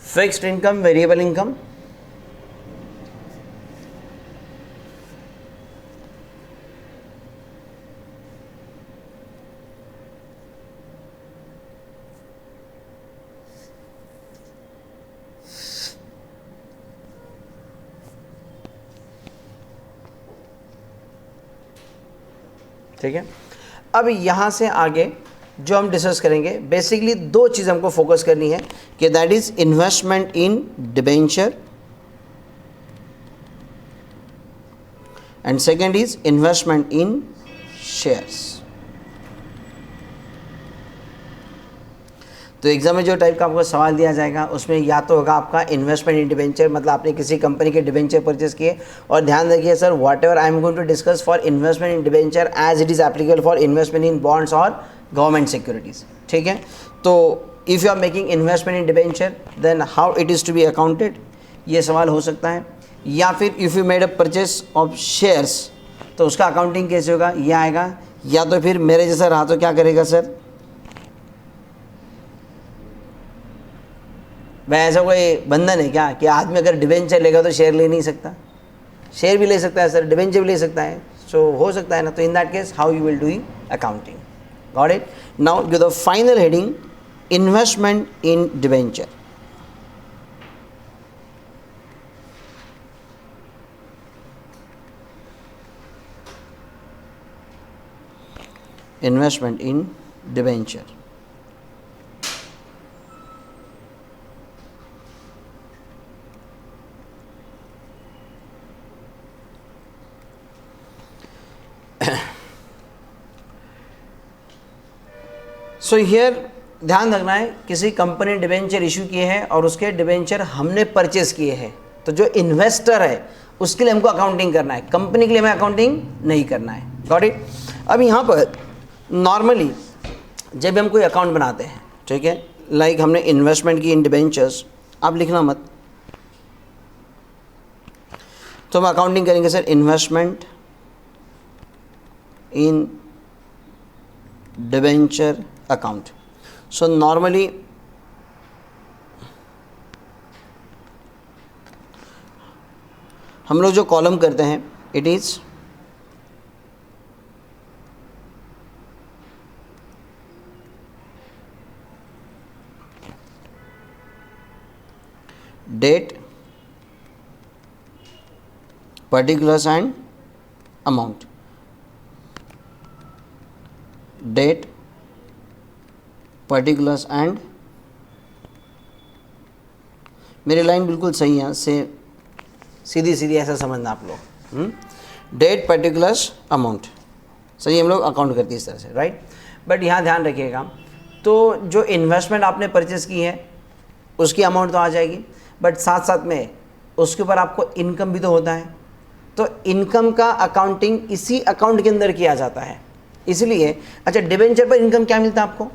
Speaker 1: Fixed income, variable income. ठीक है, अब यहाँ से आगे जो हम डिस्कस करेंगे बेसिकली दो चीज़ हमको फोकस करनी है कि that is investment in debenture and second is investment in shares. तो एग्जाम में जो टाइप का आपको सवाल दिया जाएगा उसमें या तो होगा आपका इन्वेस्टमेंट इन डिबेंचर, मतलब आपने किसी कंपनी के डिबेंचर परचेस किए, और ध्यान रखिए sir whatever I am going to discuss for investment in debenture as it is applicable for investment in bonds और गवर्नमेंट सिक्योरिटीज़, ठीक है। तो if you are making investment in debenture then how it is to be accounted, ये सवाल हो सकता है। या फिर if you made a purchase of shares तो उसका अकाउंटिंग कैसे होगा, ये आएगा। या तो फिर मेरे जैसा रहा तो क्या करेगा सर, वह ऐसा कोई बंधन है क्या कि आदमी अगर डिबेंचर लेगा तो शेयर ले नहीं सकता? शेयर भी ले सकता है सर, डिबेंचर भी ले सकता है, सो हो सकता है ना। तो इन that case how you will do accounting, got it. Now give the final heading investment in debenture. Investment in debenture, so here ध्यान रखना है किसी कंपनी ने डिबेंचर इशू किए हैं और उसके डिबेंचर हमने परचेस किए हैं, तो जो इन्वेस्टर है उसके लिए हमको अकाउंटिंग करना है, कंपनी के लिए हमें अकाउंटिंग नहीं करना है, गॉट इट। अब यहाँ पर नॉर्मली जब भी हम कोई अकाउंट बनाते हैं, ठीक है, लाइक हमने इन्वेस्टमेंट की इन डिबेंचर्स, आप लिखना मत, तो हम अकाउंटिंग करेंगे sir investment in debenture account. So normally हम लोग जो कॉलम करते हैं it is date, particulars and amount, date, particulars and, मेरी लाइन बिल्कुल सही है, से सीधी सीधी ऐसा समझना आप लोग, डेट, पर्टिकुलर्स, अमाउंट, सही हम लोग अकाउंट करते हैं इस तरह से, राइट। बट यहाँ ध्यान रखिएगा, तो जो इन्वेस्टमेंट आपने परचेस की है उसकी अमाउंट तो आ जाएगी, बट साथ साथ में उसके ऊपर आपको इनकम भी तो होता है, तो इनकम का अकाउंटिंग इसी अकाउंट के अंदर किया जाता है। इसलिए अच्छा, डिबेंचर पर इनकम क्या मिलता है आपको,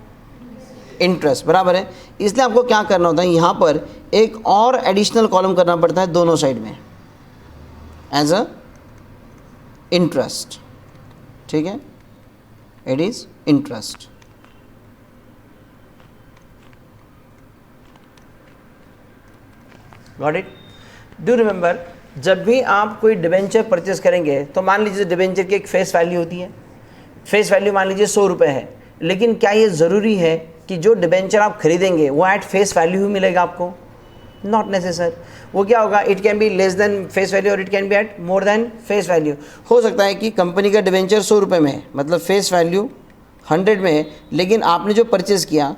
Speaker 1: इंटरेस्ट, बराबर है। इसलिए आपको क्या करना होता है, यहाँ पर एक और एडिशनल कॉलम करना पड़ता है दोनों साइड में एज अ इंटरेस्ट, ठीक है, it is interest. Got it. Do remember, जब भी आप कोई डिबेंचर परचेस करेंगे तो मान लीजिए डिबेंचर की एक फेस वैल्यू होती है, फेस वैल्यू मान लीजिए 100 रुपये है, लेकिन क्या ये ज़रूरी है कि जो डिबेंचर आप खरीदेंगे वो एट फेस वैल्यू ही मिलेगा आपको? Not necessary. वो क्या होगा, it can be less than face value और it can be at more than face value. हो सकता है कि कंपनी का डिबेंचर 100 रुपये में है, मतलब फेस वैल्यू 100 में है, लेकिन आपने जो परचेज़ किया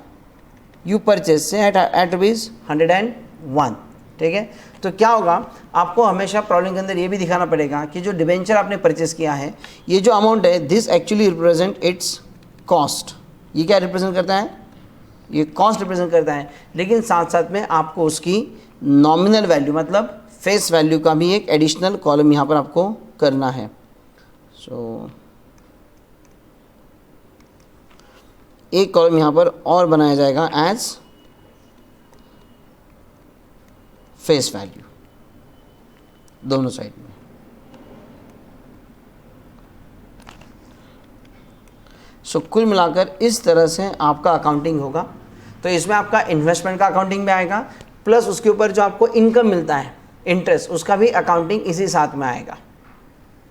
Speaker 1: यू परचेज से एट रुपीज़ 101, ठीक है। तो क्या होगा, आपको हमेशा प्रॉब्लम के अंदर ये भी दिखाना पड़ेगा कि जो डिबेंचर आपने परचेस किया है, ये जो अमाउंट है this actually represent it's cost. ये क्या रिप्रेजेंट करता है, ये कॉस्ट रिप्रेजेंट करता है, लेकिन साथ साथ में आपको उसकी नॉमिनल वैल्यू मतलब फेस वैल्यू का भी एक एडिशनल कॉलम यहाँ पर आपको करना है। सो एक कॉलम यहाँ पर और बनाया जाएगा एज फेस वैल्यू दोनों साइड में। सो कुल मिलाकर इस तरह से आपका अकाउंटिंग होगा। तो इसमें आपका इन्वेस्टमेंट का अकाउंटिंग भी आएगा, प्लस उसके ऊपर जो आपको इनकम मिलता है इंटरेस्ट, उसका भी अकाउंटिंग इसी साथ में आएगा।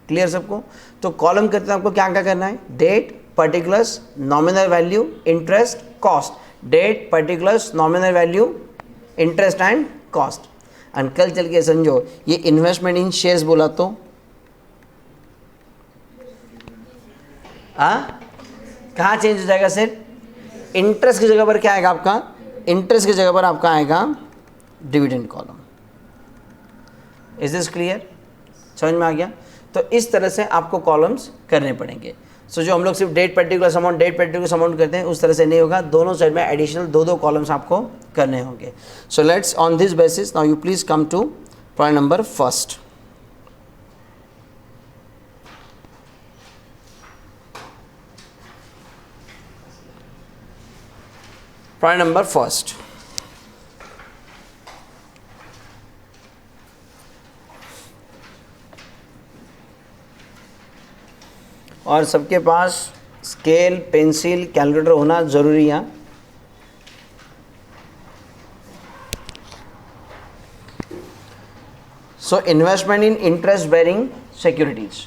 Speaker 1: क्लियर सबको? तो कॉलम करते हैं आपको क्या क्या करना है, date, particulars, nominal value, interest, cost. Date, particulars, nominal value, interest and cost. And कल चल के समझो ये इन्वेस्टमेंट इन शेयर्स बोला तो कहाँ चेंज हो जाएगा सर? इंटरेस्ट की जगह पर क्या आएगा आपका, इंटरेस्ट की जगह पर आपका आएगा dividend column. Is this clear, समझ में आ गया? तो इस तरह से आपको कॉलम्स करने पड़ेंगे। सो जो हम लोग सिर्फ date particular amount date particular amount करते हैं उस तरह से नहीं होगा, दोनों साइड में एडिशनल दो कॉलम्स आपको करने होंगे। So let's on this basis now you please come to point number first. Point number first, और सबके पास स्केल पेंसिल कैलकुलेटर होना ज़रूरी है। So investment in interest bearing securities.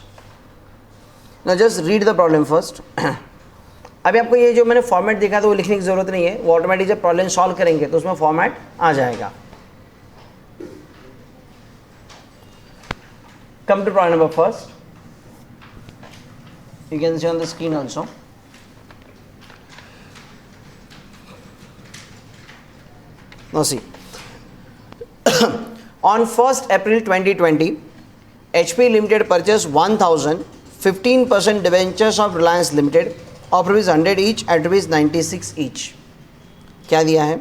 Speaker 1: Now just read the problem first. अभी आपको ये जो मैंने फॉर्मेट देखा था वो लिखने की ज़रूरत नहीं है, वो ऑटोमेटिक जब प्रॉब्लम सॉल्व करेंगे तो उसमें फॉर्मेट आ जाएगा। Come to problem number first, you can see on the screen also. Now see, on 1st April 2020, HP Limited purchased 1,015% debentures of Reliance Limited of rupees 100 each at rupees 96 each. क्या दिया है?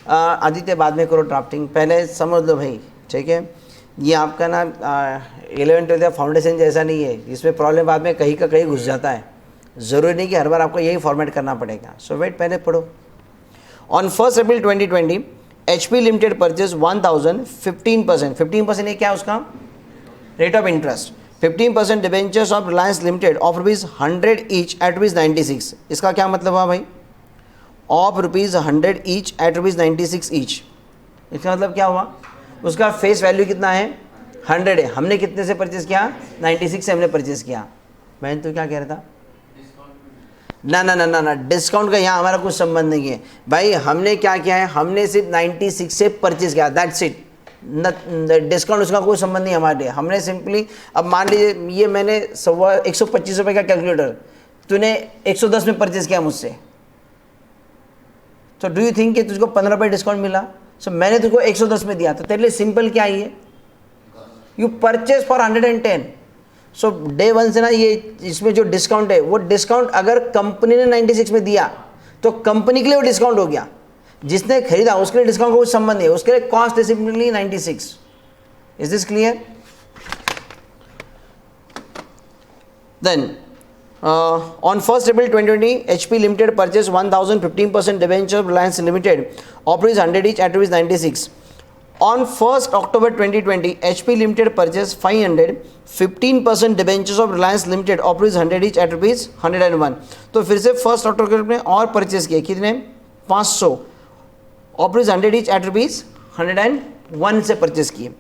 Speaker 1: आदित्य बाद में करो drafting, पहले समझ लो भाई, ठीक है? ये आपका ना 11th फाउंडेशन जैसा नहीं है, इसमें प्रॉब्लम बाद में कहीं का कहीं घुस जाता है। ज़रूरी नहीं कि हर बार आपको यही फॉर्मेट करना पड़ेगा। सो वेट, पहले पढ़ो। On 1st April 2020 HP Limited purchase 1,015%, 15% ये क्या है उसका rate of interest, 15% debentures of Reliance limited of rupees 100 each eight rupees 96। इसका क्या मतलब हुआ भाई? Of rupees 100 each eight rupees 96 each. इसका मतलब क्या हुआ? उसका फेस वैल्यू कितना है? 100 है। हमने कितने से परचेज किया? 96 से हमने परचेज किया। मैं तो क्या कह रहा था? ना ना ना ना ना, डिस्काउंट का यहाँ हमारा कुछ संबंध नहीं है भाई। हमने क्या किया है? हमने सिर्फ 96 से परचेज किया, दैट्स इट। डिस्काउंट उसका कोई संबंध नहीं हमारे लिए। हमने सिंपली, अब मान लीजिए ये मैंने 125 रुपये का कैलकुलेटर तूने 110 में परचेज किया मुझसे, तो डू यू थिंक कि तुझको 15 रुपये डिस्काउंट मिला? सो मैंने तुझको 110 में दिया, तो तेरे लिए सिंपल क्या है? You purchase for 110। So day one से ना ये इसमें जो डिस्काउंट है वो डिस्काउंट अगर कंपनी ने 96 में दिया तो कंपनी के लिए वो डिस्काउंट हो गया, जिसने खरीदा उसके लिए डिस्काउंट का कुछ संबंध नहीं है, उसके लिए कॉस्ट है simply 96। Is this clear? Then on 1st April 2020, HP Limited purchased 1,015% debentures of Reliance Limited of rupees 100 each at rupees 96. On 1st October 2020, HP Limited purchased 515% debentures of Reliance Limited of rupees 100 each at rupees 101. तो फिर से 1st October में और purchase किए, कितने? 500 of rupees 100 each at rupees 101 से purchase किए।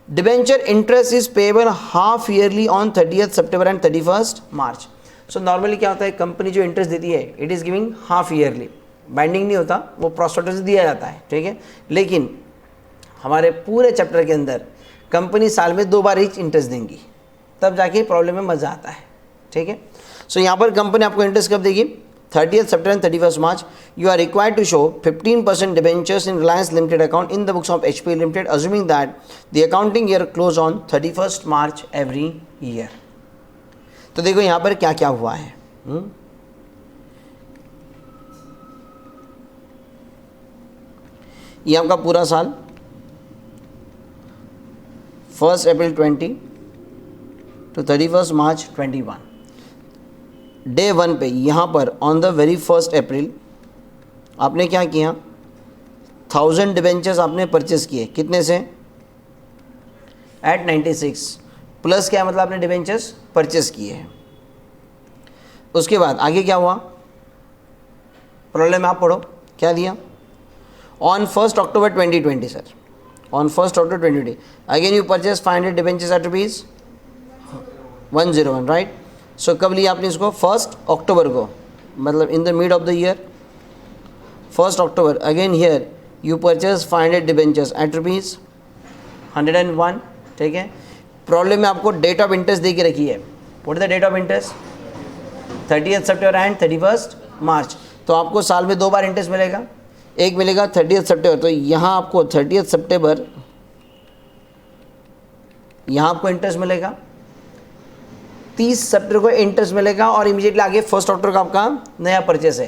Speaker 1: Debenture interest is payable half yearly on 30th September and 31st March। So normally क्या होता है, कंपनी जो इंटरेस्ट देती है it is giving half yearly, binding नहीं होता, वो प्रोस्पेक्टस दिया जाता है, ठीक है। लेकिन हमारे पूरे चैप्टर के अंदर कंपनी साल में 2 बार ही इंटरेस्ट देंगी, तब जाके प्रॉब्लम में मज़ा आता है, ठीक है। सो यहाँ पर कंपनी आपको इंटरेस्ट कब देगी? 30th September and 31st March. You are required to show 15% debentures in Reliance Limited account in the books of HP Limited, assuming that the accounting year close on 31st March every year. तो देखो यहाँ पर क्या क्या हुआ है। ये आपका पूरा साल 1st April 20 to 31st March 21। Day 1 पे यहाँ पर on the very 1st April आपने क्या किया? 1000 डिबेंचर्स आपने परचेस किए, कितने से? एट 96 प्लस क्या मतलब आपने डिबेंचर्स परचेस किए हैं। उसके बाद आगे क्या हुआ? प्रॉब्लम आप पढ़ो, क्या दिया? On 1st October 2020 sir, on 1st October 2020 again you purchase 500 debentures at rupees 101, right. सो कब लिया आपने इसको? 1st October को, मतलब in the mid of the year 1st October। Again here you purchase 500 debentures at rupees 101, ठीक है। Problem में आपको डेट ऑफ इंटरेस्ट दे के रखी है। What is the date of interest? 30th September and 31st March। तो आपको साल में 2 बार इंटरेस्ट मिलेगा, एक मिलेगा 30 सितंबर, तो यहाँ आपको 30 सितंबर यहाँ आपको इंटरेस्ट मिलेगा, 30 सितंबर को इंटरेस्ट मिलेगा और इमीडिएटली आगे 1 अक्टूबर का आपका नया परचेस है,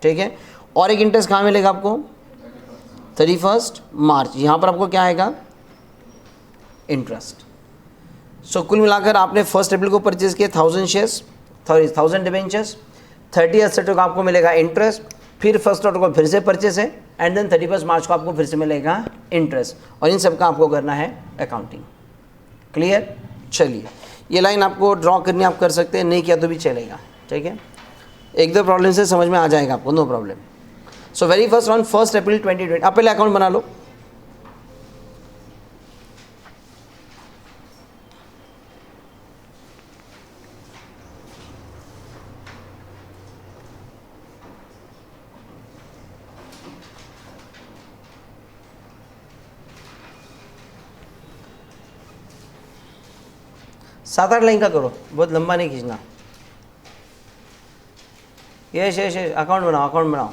Speaker 1: ठीक है। और एक इंटरेस्ट कहाँ मिलेगा आपको, 31 मार्च, यहाँ पर आपको क्या आएगा, इंटरेस्ट। सो कुल मिलाकर आपने 1 अप्रैल को परचेज किए 1000 शेयर्स, 1000 डिबेंचर्स, 30 सितंबर को आपको मिलेगा इंटरेस्ट, फिर 1 अक्टूबर को फिर से परचेस है, एंड देन 31 मार्च को आपको फिर से मिलेगा इंटरेस्ट, और इन सब का आपको करना है अकाउंटिंग। क्लियर? चलिए, ये लाइन आपको ड्रॉ करनी आप कर सकते हैं, नहीं किया तो भी चलेगा, ठीक है। एक दो प्रॉब्लम से समझ में आ जाएगा आपको, no problem. So very first on 1 April 2020 आप पहले अकाउंट बना लो। सात आठ लाइन का करो, बहुत लंबा नहीं खींचना। यस यस यस, अकाउंट बनाओ, अकाउंट बनाओ।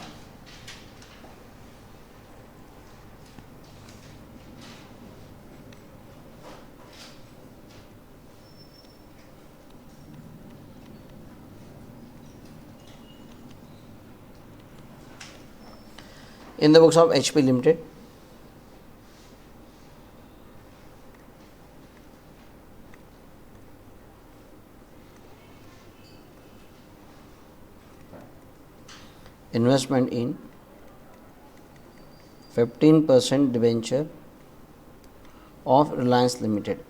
Speaker 1: In the books of HP Limited, investment in 15% debenture of Reliance Limited.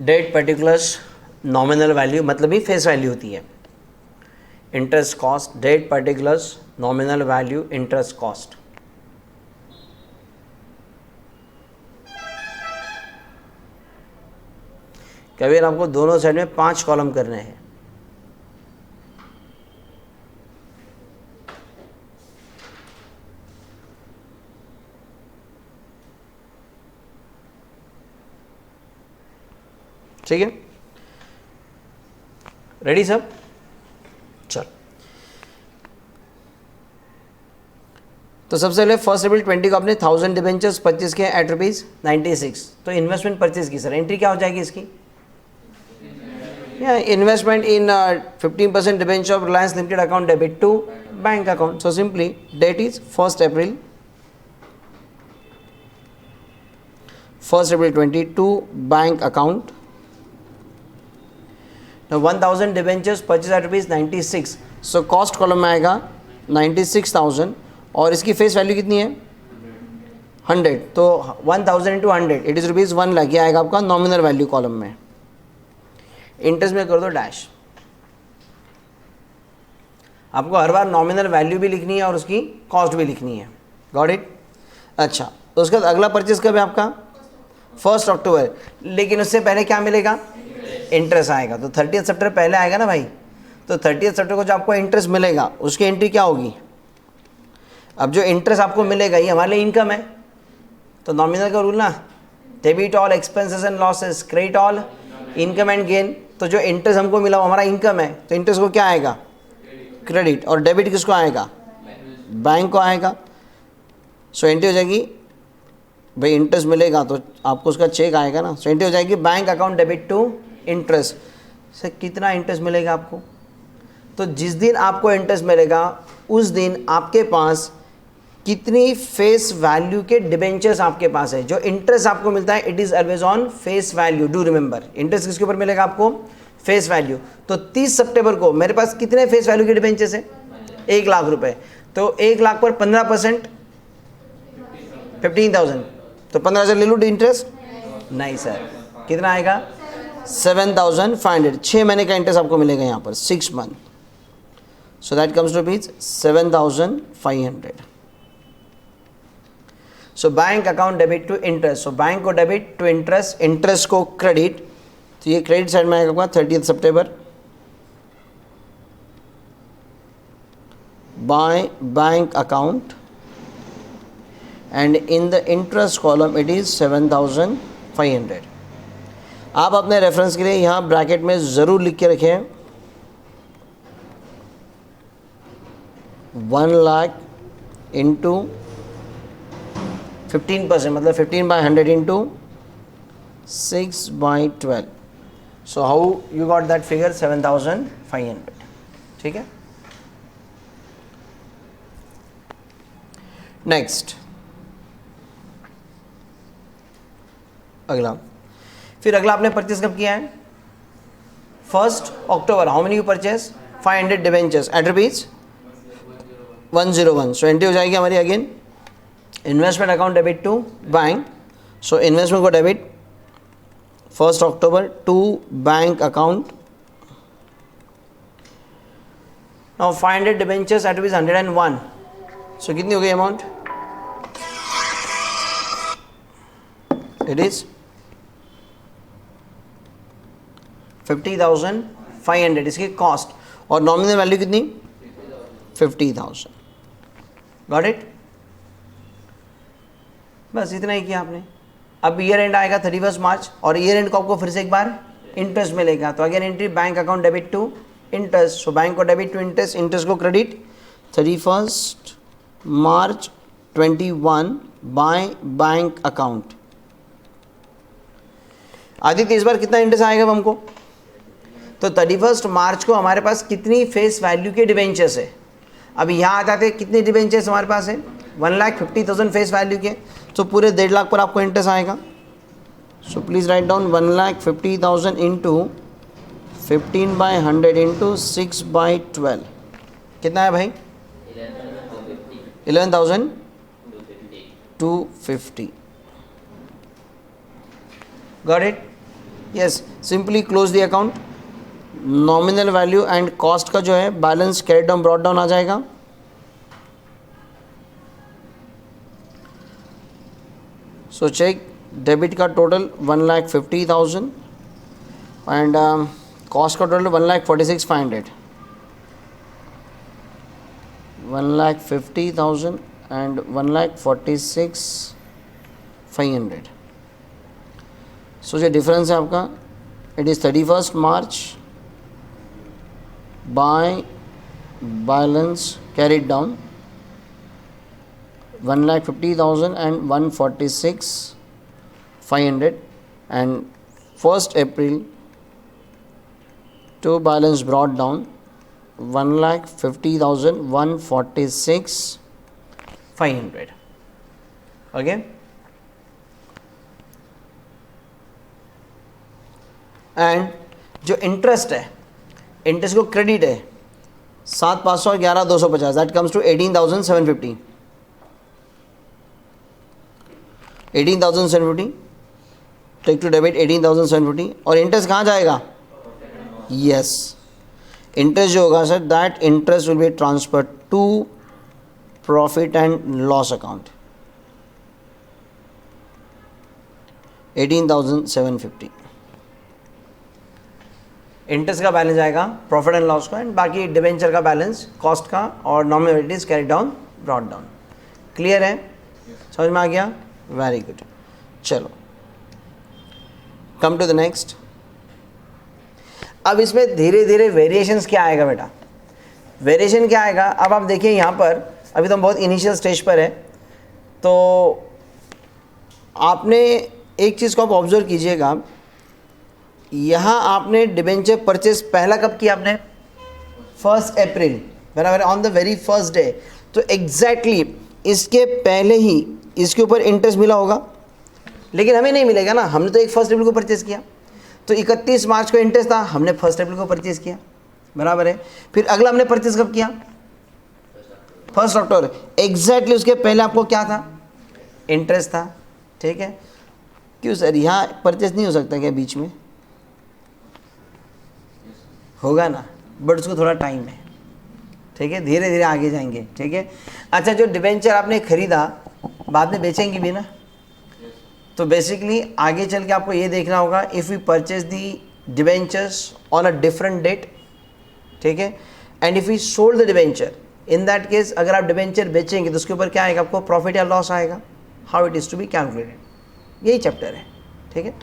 Speaker 1: Date particulars nominal value मतलब ही फेस वैल्यू होती है। Interest cost, date particulars nominal value interest cost. कभी आपको दोनों side में 5 कॉलम करने हैं। ठीक है, रेडी सब? चल, तो सबसे पहले 1 अप्रैल 20 को आपने 1000 डिबेंचर्स परचेज किए एट ₹96। तो इन्वेस्टमेंट परचेज की सर, एंट्री क्या हो जाएगी इसकी? Investment in 15% debenture of Reliance limited account debit to bank account. So simply date is 1 April 22 bank account. 1000 debentures purchase at ₹96। So cost column में आएगा 96,000 और इसकी फेस वैल्यू कितनी है? 100। तो 1000 इंटू 100 इट इज़ ₹1 लाख, आएगा आपका नॉमिनल वैल्यू कॉलम में। इंटरेस्ट में कर दो डैश। आपको हर बार नॉमिनल वैल्यू भी लिखनी है और उसकी कॉस्ट भी लिखनी है। Got it? अच्छा, तो उसके बाद अगला परचेज कब है आपका? 1 अक्टूबर। लेकिन उससे पहले क्या मिलेगा? इंटरेस्ट आएगा। तो 30 सितंबर पहले आएगा ना भाई, तो 30 सितंबर को जो आपको इंटरेस्ट मिलेगा उसकी एंट्री क्या होगी? अब जो इंटरेस्ट आपको मिलेगा ये हमारे लिए इनकम है, तो नॉमिनल का रूल ना, debit all expenses and losses, credit all income and gain. तो जो इंटरेस्ट हमको मिला वो हमारा इनकम है, तो इंटरेस्ट को क्या आएगा? क्रेडिट। और डेबिट किसको आएगा? बैंक को आएगा। सो एंट्री हो जाएगी, भाई इंटरेस्ट मिलेगा तो आपको उसका चेक आएगा ना। सो एंट्री हो जाएगी bank account debit to interest. से कितना इंटरेस्ट मिलेगा आपको? तो जिस दिन आपको इंटरेस्ट मिलेगा उस दिन आपके पास कितनी फेस वैल्यू के डिबेंचर्स आपके पास है। जो इंटरेस्ट आपको मिलता है it is always on face value. Do remember, interest किसके ऊपर मिलेगा आपको? Face value. तो 30 सितंबर को मेरे पास कितने फेस वैल्यू के डिबेंचर्स है? 1 लाख रुपए। तो 1 लाख पर 15% 15,000, तो 15,000 ले लूँ इंटरेस्ट? नहीं सर, कितना आएगा? 7,500। 6 महीने का इंटरेस्ट आपको मिलेगा यहाँ पर, 6 month. So that comes to बीच 7,500। So bank account debit to interest. So bank को डेबिट टू इंटरेस्ट, इंटरेस्ट को क्रेडिट। तो ये क्रेडिट साइड में आएगा 30 सितंबर by bank account and in the interest column it is 7,500. आप अपने रेफरेंस के लिए यहाँ ब्रैकेट में ज़रूर लिख के रखें 1 लाख इंटू 15%, मतलब 15/100 into 6/12. So how you got that figure 7,500. ठीक है. नेक्स्ट अगला, फिर अगला आपने परचेज कब किया है? 1 अक्टूबर. How many you purchase? 500 debentures at rupees 101. So entry हो जाएगी हमारी again investment account debit to bank. So investment को डेबिट 1 अक्टूबर to bank account. Now 500 debentures at rupees 101. So कितनी हो गई अमाउंट? इट इज 50,500 इसकी कॉस्ट, और नॉमिनल वैल्यू कितनी? 50,000. Got it? बस इतना ही किया आपने. अब ईयर एंड आएगा 31 मार्च, और ईयर एंड को आपको फिर से एक बार इंटरेस्ट मिलेगा. तो again entry bank account debit to interest. So bank को डेबिट टू इंटरेस्ट, इंटरेस्ट को credit 31 March 21 by bank account. Aditya इस बार कितना इंटरेस्ट आएगा हमको? तो 31 मार्च को हमारे पास कितनी फेस वैल्यू के डिवेंचर्स है? अभी यहाँ आ जाते हैं कितने डिवेंचर्स हमारे पास है? 1,50,000 फेस वैल्यू के. तो पूरे 1.5 लाख पर आपको इंटरेस्ट आएगा. So please write down 1,50,000 into 15/100 into 6/12. कितना है भाई? 11,250. गॉट इट? Yes. Simply close the account. Nominal value and cost का जो है balance carry down brought down आ जाएगा. सो चेक डेबिट का टोटल 1,50,000 एंड कॉस्ट का टोटल 1,46,500. 1,50,000 एंड 1,46,500. सो जो डिफरेंस है आपका, it is 31 March by balance carried down 1,50,000 and 146,500, and 1st April to balance brought down 1,50,000 146,500. Okay. And जो interest है, इंटरेस्ट को क्रेडिट है 7,500 11,250. That comes to 18,750. 18,750 take to debit 18,750. और इंटरेस्ट कहाँ जाएगा? यस, इंटरेस्ट जो होगा sir, that interest will be transfer to profit and loss account. 18,750 interest का बैलेंस आएगा प्रॉफिट एंड लॉस का, एंड बाकी डिवेंचर का बैलेंस कॉस्ट का और nominalities carry down brought down. Clear है? समझ में आ गया? Very good. चलो कम टू द नेक्स्ट. अब इसमें धीरे धीरे वेरिएशंस क्या आएगा बेटा? वेरिएशन क्या आएगा? अब आप देखिए यहाँ पर, अभी तो हम बहुत इनिशियल स्टेज पर है, तो आपने एक चीज़ को आप ऑब्जर्व कीजिएगा. यहाँ आपने डिबेंचर परचेज पहला कब किया आपने? 1 अप्रैल, बराबर, on the very first day. तो एग्जैक्टली इसके पहले ही इसके ऊपर इंटरेस्ट मिला होगा, लेकिन हमें नहीं मिलेगा ना, हमने तो एक 1 अप्रैल को परचेज़ किया. तो 31 मार्च को इंटरेस्ट था, हमने 1 अप्रैल को परचेज़ किया, बराबर है. फिर अगला हमने परचेज़ कब किया? 1 अक्टूबर. एग्जैक्टली उसके पहले आपको क्या था? इंटरेस्ट था. ठीक है. क्यों सर, यहाँ परचेज नहीं हो सकता क्या बीच में? होगा ना, बट उसको थोड़ा टाइम है. ठीक है, धीरे धीरे आगे जाएंगे. ठीक है. अच्छा, जो डिबेंचर आपने खरीदा बाद में बेचेंगे भी ना, तो बेसिकली आगे चल के आपको ये देखना होगा, if you purchase the debentures on a different date, ठीक है, and if you sold the debenture, in that case अगर आप डिबेंचर बेचेंगे तो उसके ऊपर क्या आएगा? आपको प्रॉफिट या लॉस आएगा. How it is to be calculated, यही चैप्टर है, ठीक है।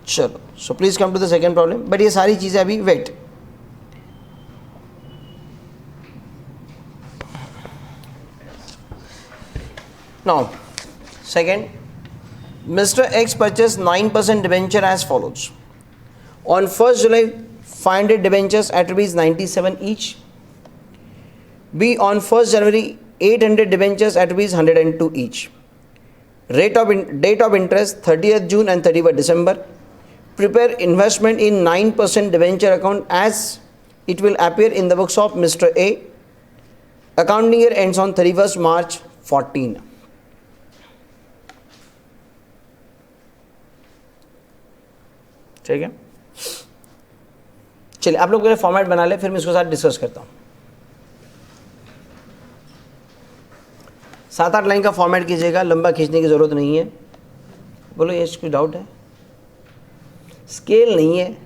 Speaker 1: चलो, so please come to the second problem, but ये सारी चीज़ें अभी wait. Now second, Mr. X purchased 9% debenture as follows. On 1st July, 500 debentures at rupees 97 each. B. On 1st January, 800 debentures at rupees 102 each. Date of interest 30th June and 31st December. Prepare investment in 9% debenture account as it will appear in the books of Mr. A. Accounting year ends on 31st March 14. ठीक है, चलिए आप लोग पहले format बना ले, फिर मैं इसके साथ डिस्कस करता हूँ। 7-8 लाइन का फॉर्मेट कीजिएगा, लंबा खींचने की ज़रूरत नहीं है। बोलो, ये कोई डाउट है? स्केल नहीं है,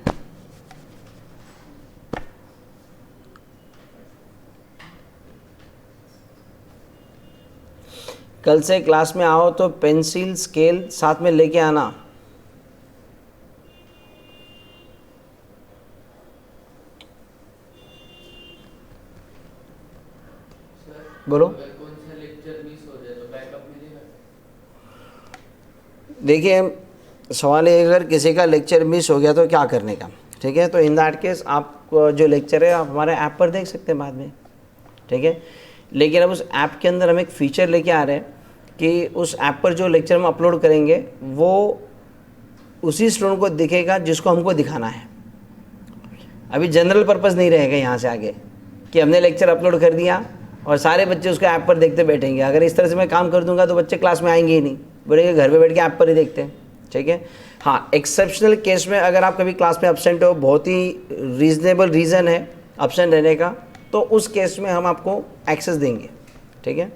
Speaker 1: कल से क्लास में आओ तो पेंसिल स्केल साथ में लेके आना। बोलो।
Speaker 2: अगर कौन सा लेक्चर मिस हो जाए तो बैकअप मिलेगा?
Speaker 1: देखिए, सवाल है अगर किसी का लेक्चर मिस हो गया तो क्या करने का, ठीक है। तो इन दैट केस आप जो लेक्चर है आप हमारे ऐप पर देख सकते हैं बाद में, ठीक है। लेकिन अब उस ऐप के अंदर हम एक फ़ीचर लेके आ रहे हैं कि उस ऐप पर जो लेक्चर हम अपलोड करेंगे वो उसी स्टूडेंट को दिखेगा जिसको हमको दिखाना है। अभी जनरल पर्पस नहीं रहेगा यहाँ से आगे कि हमने लेक्चर अपलोड कर दिया और सारे बच्चे उसको ऐप पर देखते बैठेंगे। अगर इस तरह से मैं काम कर दूंगा तो बच्चे क्लास में आएंगे ही नहीं, बोलेंगे घर पे बैठ के ऐप पर ही देखते हैं, ठीक है। हाँ, एक्सेप्शनल केस में अगर आप कभी क्लास में एब्सेंट हो, बहुत ही रीज़नेबल रीज़न है एब्सेंट रहने का, तो उस केस में हम आपको एक्सेस देंगे, ठीक है।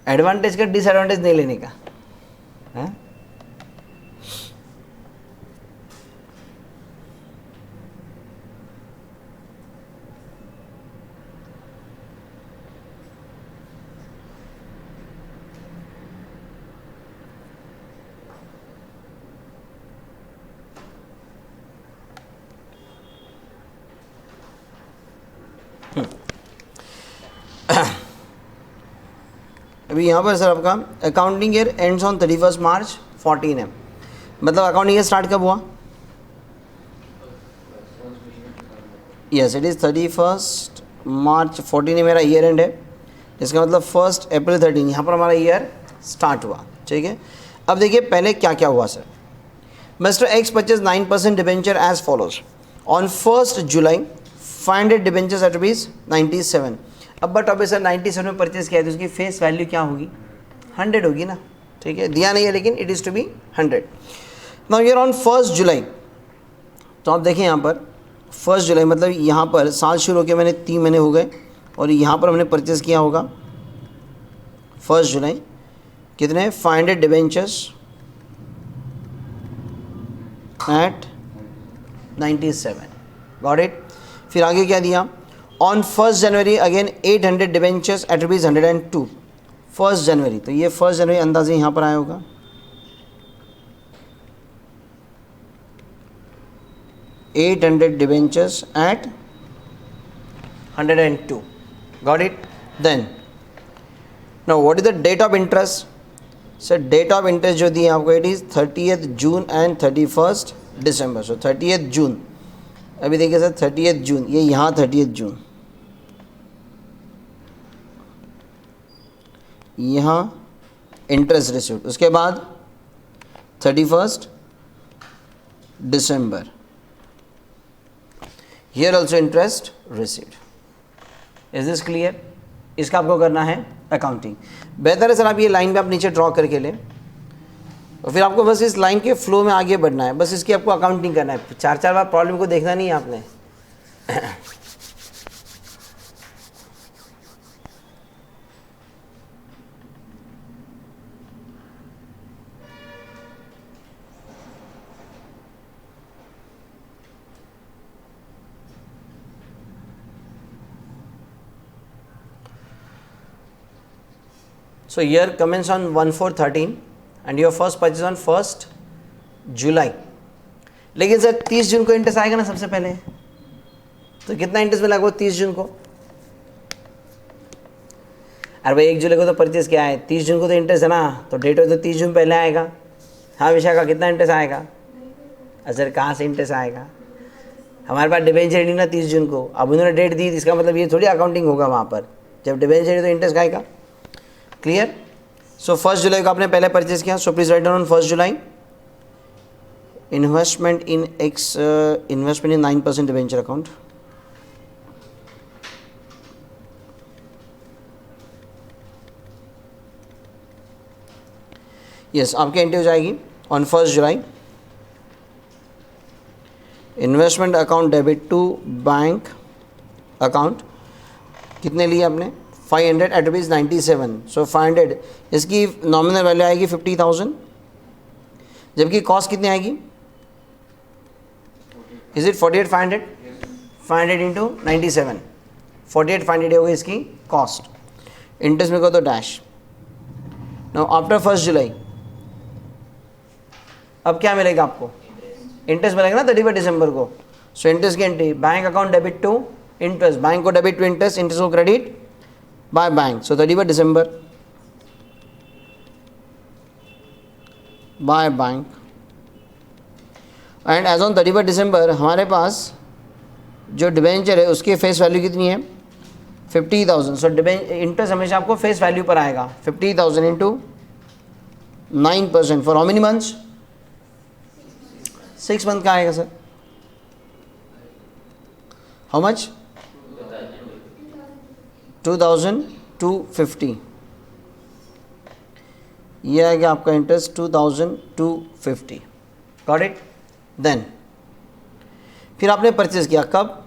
Speaker 1: एडवांटेज का डिसएडवांटेज नहीं लेने का है। अभी यहाँ पर सर आपका अकाउंटिंग ईयर एंड्स ऑन 31 मार्च 14 है, मतलब अकाउंटिंग ईयर स्टार्ट कब हुआ? यस, इट इज़ 31 मार्च 14 मेरा ईयर एंड है, इसका मतलब 1 अप्रैल 13 यहाँ पर हमारा ईयर स्टार्ट हुआ, ठीक है। अब देखिए पहले क्या क्या हुआ sir. Mister X purchase 9% debenture as follows. On 1 July 500 debentures at rupees 97। अब बट अब सर 97 में परचेज किया है तो उसकी फेस वैल्यू क्या होगी? 100 होगी ना, ठीक है। दिया नहीं है लेकिन it is to be 100। Now year on 1 July, तो आप देखें यहाँ पर 1 जुलाई मतलब यहाँ पर साल शुरू होकर मैंने 3 महीने हो गए और यहाँ पर हमने परचेज़ किया होगा 1 जुलाई कितने? 500 डिबेंचर्स एट 97, गॉट इट। फिर आगे क्या दिया? On 1 January again 800 debentures at rupees 102। 1 जनवरी, तो ये 1 जनवरी अंदाजे यहाँ पर आया होगा, $800 debentures at 102, got it. Then now what is the date of interest? Sir date of interest जो दी है आपको, it is 30th June and 31st December. So 30th June, अभी देखिए सर 30th जून, ये यहाँ 30th जून, यहाँ इंटरेस्ट रिसीव्ड, उसके बाद 31st December, here also interest received. Is this clear? इसका आपको करना है अकाउंटिंग। बेहतर है सर आप ये लाइन पे आप नीचे ड्रॉ करके लें और फिर आपको बस इस लाइन के फ्लो में आगे बढ़ना है, बस इसकी आपको अकाउंटिंग करना है। 4-4 बार प्रॉब्लम को देखना नहीं है आपने। So year commence on 1/4/13 and your first purchase on 1st July. लेकिन सर 30 जून को इंटरेस्ट आएगा ना सबसे पहले, तो कितना इंटरेस्ट मिला आपको 30 जून को? अरे भाई 1 जुलाई को तो परचेज किया है, 30 जून को तो इंटरेस्ट है ना, तो डेट हो तो 30 जून पहले आएगा। हाँ विशाखा, कितना इंटरेस्ट आएगा? सर कहाँ से इंटरेस्ट आएगा? हमारे पास डिबेंचर रेडी ना 30 जून को, अब उन्होंने डेट दी, इसका मतलब ये थोड़ी अकाउंटिंग होगा वहाँ पर। जब डिबेंचर रेडी तो इंटरेस्ट आएगा। क्लियर? सो 1 जुलाई को आपने पहले परचेज किया, so please write down on 1 July investment in 9% debenture account. Yes, आपकी एंट्री हो जाएगी on 1 July. Investment account debit to bank account कितने लिए आपने? 500 एट ₹97। सो 500, इसकी नॉमिनल वैल्यू आएगी 50,000, जबकि कॉस्ट कितनी आएगी? Is it 48,500? 500 इंटू 97, 48,500 होगी इसकी कॉस्ट। इंटरेस्ट में को तो डैश। नाउ आफ्टर 1 जुलाई अब क्या मिलेगा आपको? इंटरेस्ट मिलेगा ना 31 दिसंबर को। सो इंटरेस्ट की entry, bank account debit to interest, bank को डेबिट टू इंटरेस्ट, इंटरेस्ट को credit by bank. So 31 December by bank, and as on 31 December हमारे पास जो डिबेंचर है उसकी फेस वैल्यू कितनी है? 50,000। सो इंटरेस्ट हमेशा आपको फेस वैल्यू पर आएगा। 50,000 into 9% for how many months? 6 month का आएगा सर। How much? 2,250। ये आएगा आपका इंटरेस्ट 2,250। Got it? देन फिर आपने परचेज किया कब?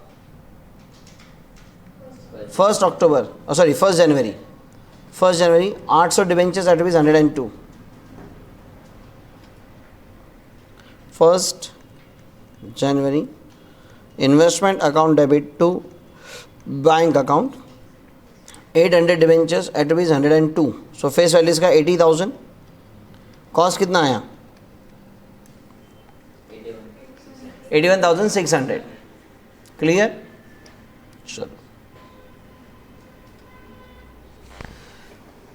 Speaker 1: 1 October, sorry 1 January. 1 January 800 debentures at ₹102। 1 January investment account debit to bank account 800 debentures at ₹102। So face value इसका 80,000। कॉस्ट कितना आया? 81,600। क्लियर? चलो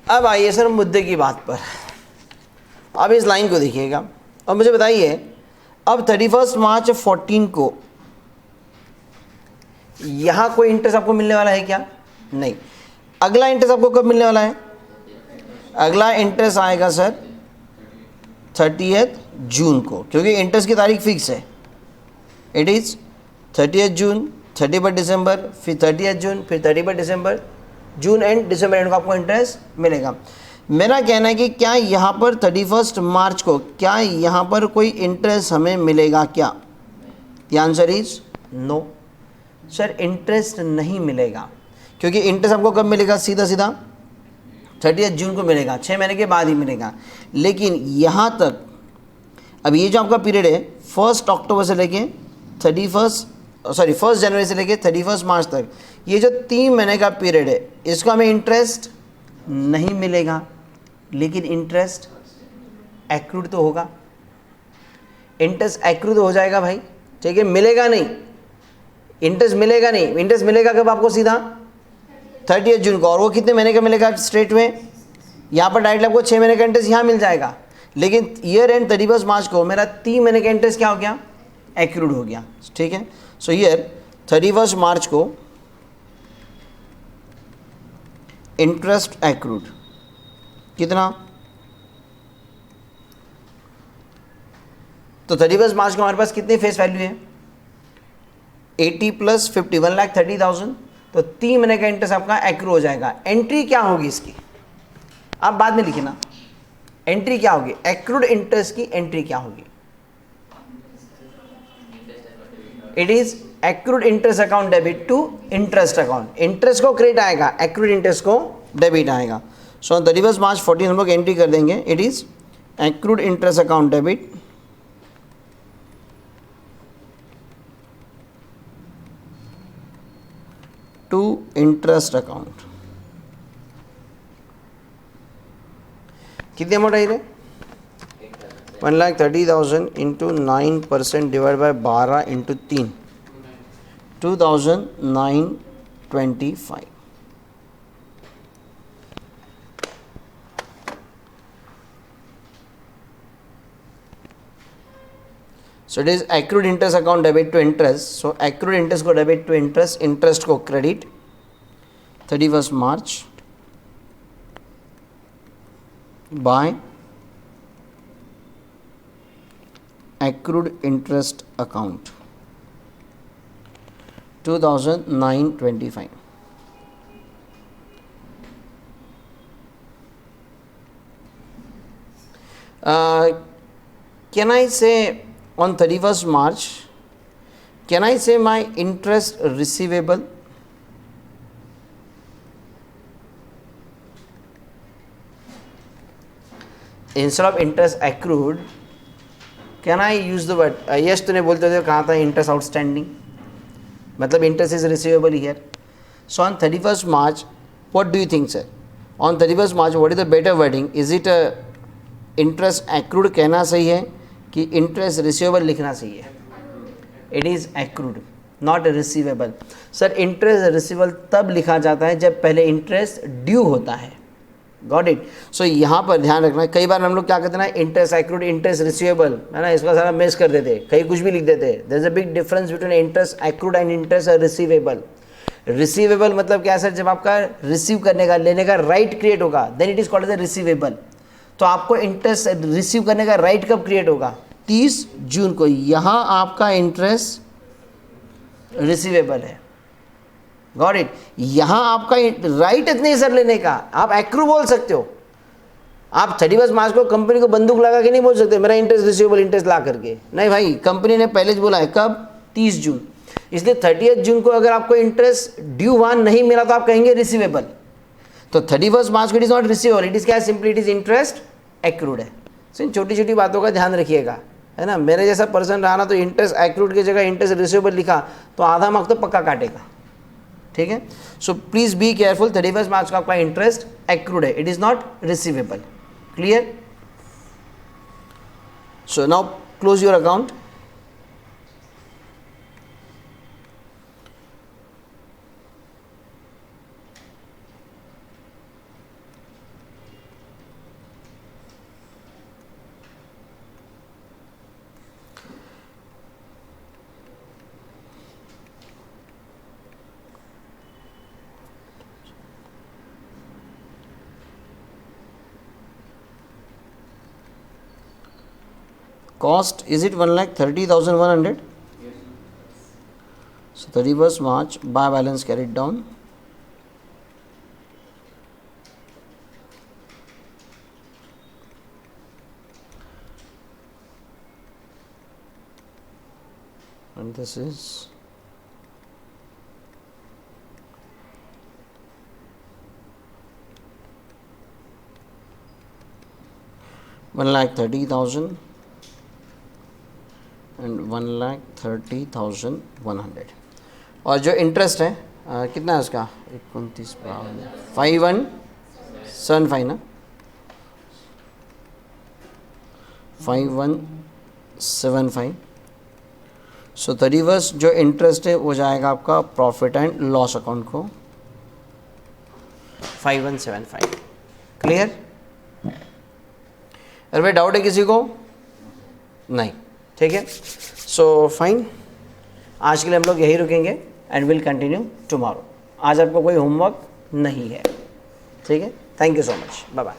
Speaker 1: अब आइए सर मुद्दे की बात पर। अब इस लाइन को देखिएगा और मुझे बताइए, अब 31 मार्च 14 को यहाँ कोई इंटरेस्ट आपको मिलने वाला है क्या? नहीं। अगला इंटरेस्ट आपको कब मिलने वाला है? अगला इंटरेस्ट आएगा सर 30 जून को, क्योंकि इंटरेस्ट की तारीख फिक्स है। इट इज़ 30 जून, 31 दिसंबर, फिर 30 जून, फिर 31 दिसंबर, जून एंड दिसंबर एंड को आपको इंटरेस्ट मिलेगा। मेरा कहना है कि क्या यहाँ पर 31 मार्च को क्या यहाँ पर कोई इंटरेस्ट हमें मिलेगा क्या? The answer is no sir, interest नहीं मिलेगा। क्योंकि इंटरेस्ट आपको कब मिलेगा? सीधा सीधा 30 जून को मिलेगा, 6 महीने के बाद ही मिलेगा। लेकिन यहाँ तक अब ये जो आपका पीरियड है 1 अक्टूबर से लेके 1 जनवरी से लेके 31 मार्च तक, ये जो 3 महीने का पीरियड है इसको हमें इंटरेस्ट नहीं मिलेगा, लेकिन इंटरेस्ट एक्रूड तो होगा। इंटरेस्ट एक्रूड हो जाएगा भाई, ठीक है? मिलेगा नहीं, इंटरेस्ट मिलेगा नहीं। इंटरेस्ट मिलेगा कब आपको? सीधा 30 जून को। और वो कितने महीने का मिलेगा? स्ट्रेट में यहाँ पर डायरेक्टली आपको 6 महीने का इंटरेस्ट यहाँ मिल जाएगा। लेकिन ईयर एंड 31 मार्च को मेरा 3 महीने का इंटरेस्ट क्या हो गया? एक्रूड हो गया, ठीक है? सो ईयर 31 मार्च को इंटरेस्ट एक्रूड कितना? तो 31 मार्च को हमारे पास कितनी फेस वैल्यू है? 80 + 50, 1,30,000। तो 3 महीने का इंटरेस्ट आपका एक्रू हो जाएगा। एंट्री क्या होगी इसकी? आप बाद में लिखना, एंट्री क्या होगी? एक्रूड इंटरेस्ट की एंट्री क्या होगी? It is accrued interest account debit to interest account. Interest को क्रेडिट आएगा, एक्रूड इंटरेस्ट को डेबिट आएगा। सो 31 मार्च 14 हम लोग एंट्री कर देंगे। It is accrued interest account debit to interest account. कितनी अमाउंट आई रे? 1,30,000 into 9% divide by 12 into 3, 2,925. So it is accrued interest account debit to interest. So accrued interest को debit to interest, interest को credit 31st March by accrued interest account 2,925. Can I say on 31st March, can I say my interest receivable? Instead of interest accrued, can I use the word? Yes, तूने बोलते थे कहाँ था interest outstanding, मतलब interest is receivable here. So on 31st March, what do you think, sir? On 31st March, what is the better wording? Is it interest accrued कहना सही है कि इंटरेस्ट रिसीवेबल लिखना सही है? It is accrued, not receivable. Sir interest receivable तब लिखा जाता है जब पहले इंटरेस्ट ड्यू होता है. Got it? सो यहाँ पर ध्यान रखना, कई बार हम लोग क्या कहते हैं ना, इंटरेस्ट एक्रूड, इंटरेस्ट रिसीवेबल, है ना, इसका सारा मिस कर देते, कहीं कुछ भी लिख देते. There is a big difference between interest accrued and interest receivable. Receivable मतलब क्या सर? जब आपका रिसीव करने का, लेने का राइट क्रिएट होगा, then it is called as a receivable. तो आपको इंटरेस्ट रिसीव करने का राइट कब क्रिएट होगा? 30 जून को. यहाँ आपका इंटरेस्ट रिसीवेबल है. Got it? यहाँ आपका राइट नहीं सर लेने का, आप एक्रू बोल सकते हो. आप 31 मार्च को कंपनी को बंदूक लगा के नहीं बोल सकते मेरा इंटरेस्ट रिसीवेबल इंटरेस्ट ला करके. नहीं भाई, कंपनी ने पहले बोला है कब? 30 जून. इसलिए 30 जून को अगर आपको इंटरेस्ट ड्यू वन नहीं मिला तो आप कहेंगे रिसीवेबल. तो 31 मार्च को it is not receivable, it is क्या? Simply it is interest accrued है. सो इन छोटी छोटी बातों का ध्यान रखिएगा, है ना. मेरे जैसा पर्सन रहा ना तो इंटरेस्ट एक्रूड की जगह इंटरेस्ट रिसीवेबल लिखा तो आधा मार्क तो पक्का काटेगा. ठीक है. So please be careful. 31 मार्च का आपका इंटरेस्ट एक्रूड है, it is not receivable. Clear? So now close your account. Cost, is it 1,30,100?
Speaker 2: Yes.
Speaker 1: So 31st March, buy balance carried down. And this is $1,30,000 and 1,30,100. और जो interest है कितना है उसका? 29 5175 ना, 5175. सो 31 जो इंटरेस्ट है वो जाएगा आपका प्रॉफिट एंड लॉस अकाउंट को 5175. क्लियर? अरे भाई डाउट है किसी को? नहीं. ठीक है. सो फाइन, आज के लिए हम लोग यही रुकेंगे एंड विल कंटिन्यू टुमारो. आज आपको कोई होमवर्क नहीं है. ठीक है. Thank you so much. Bye bye.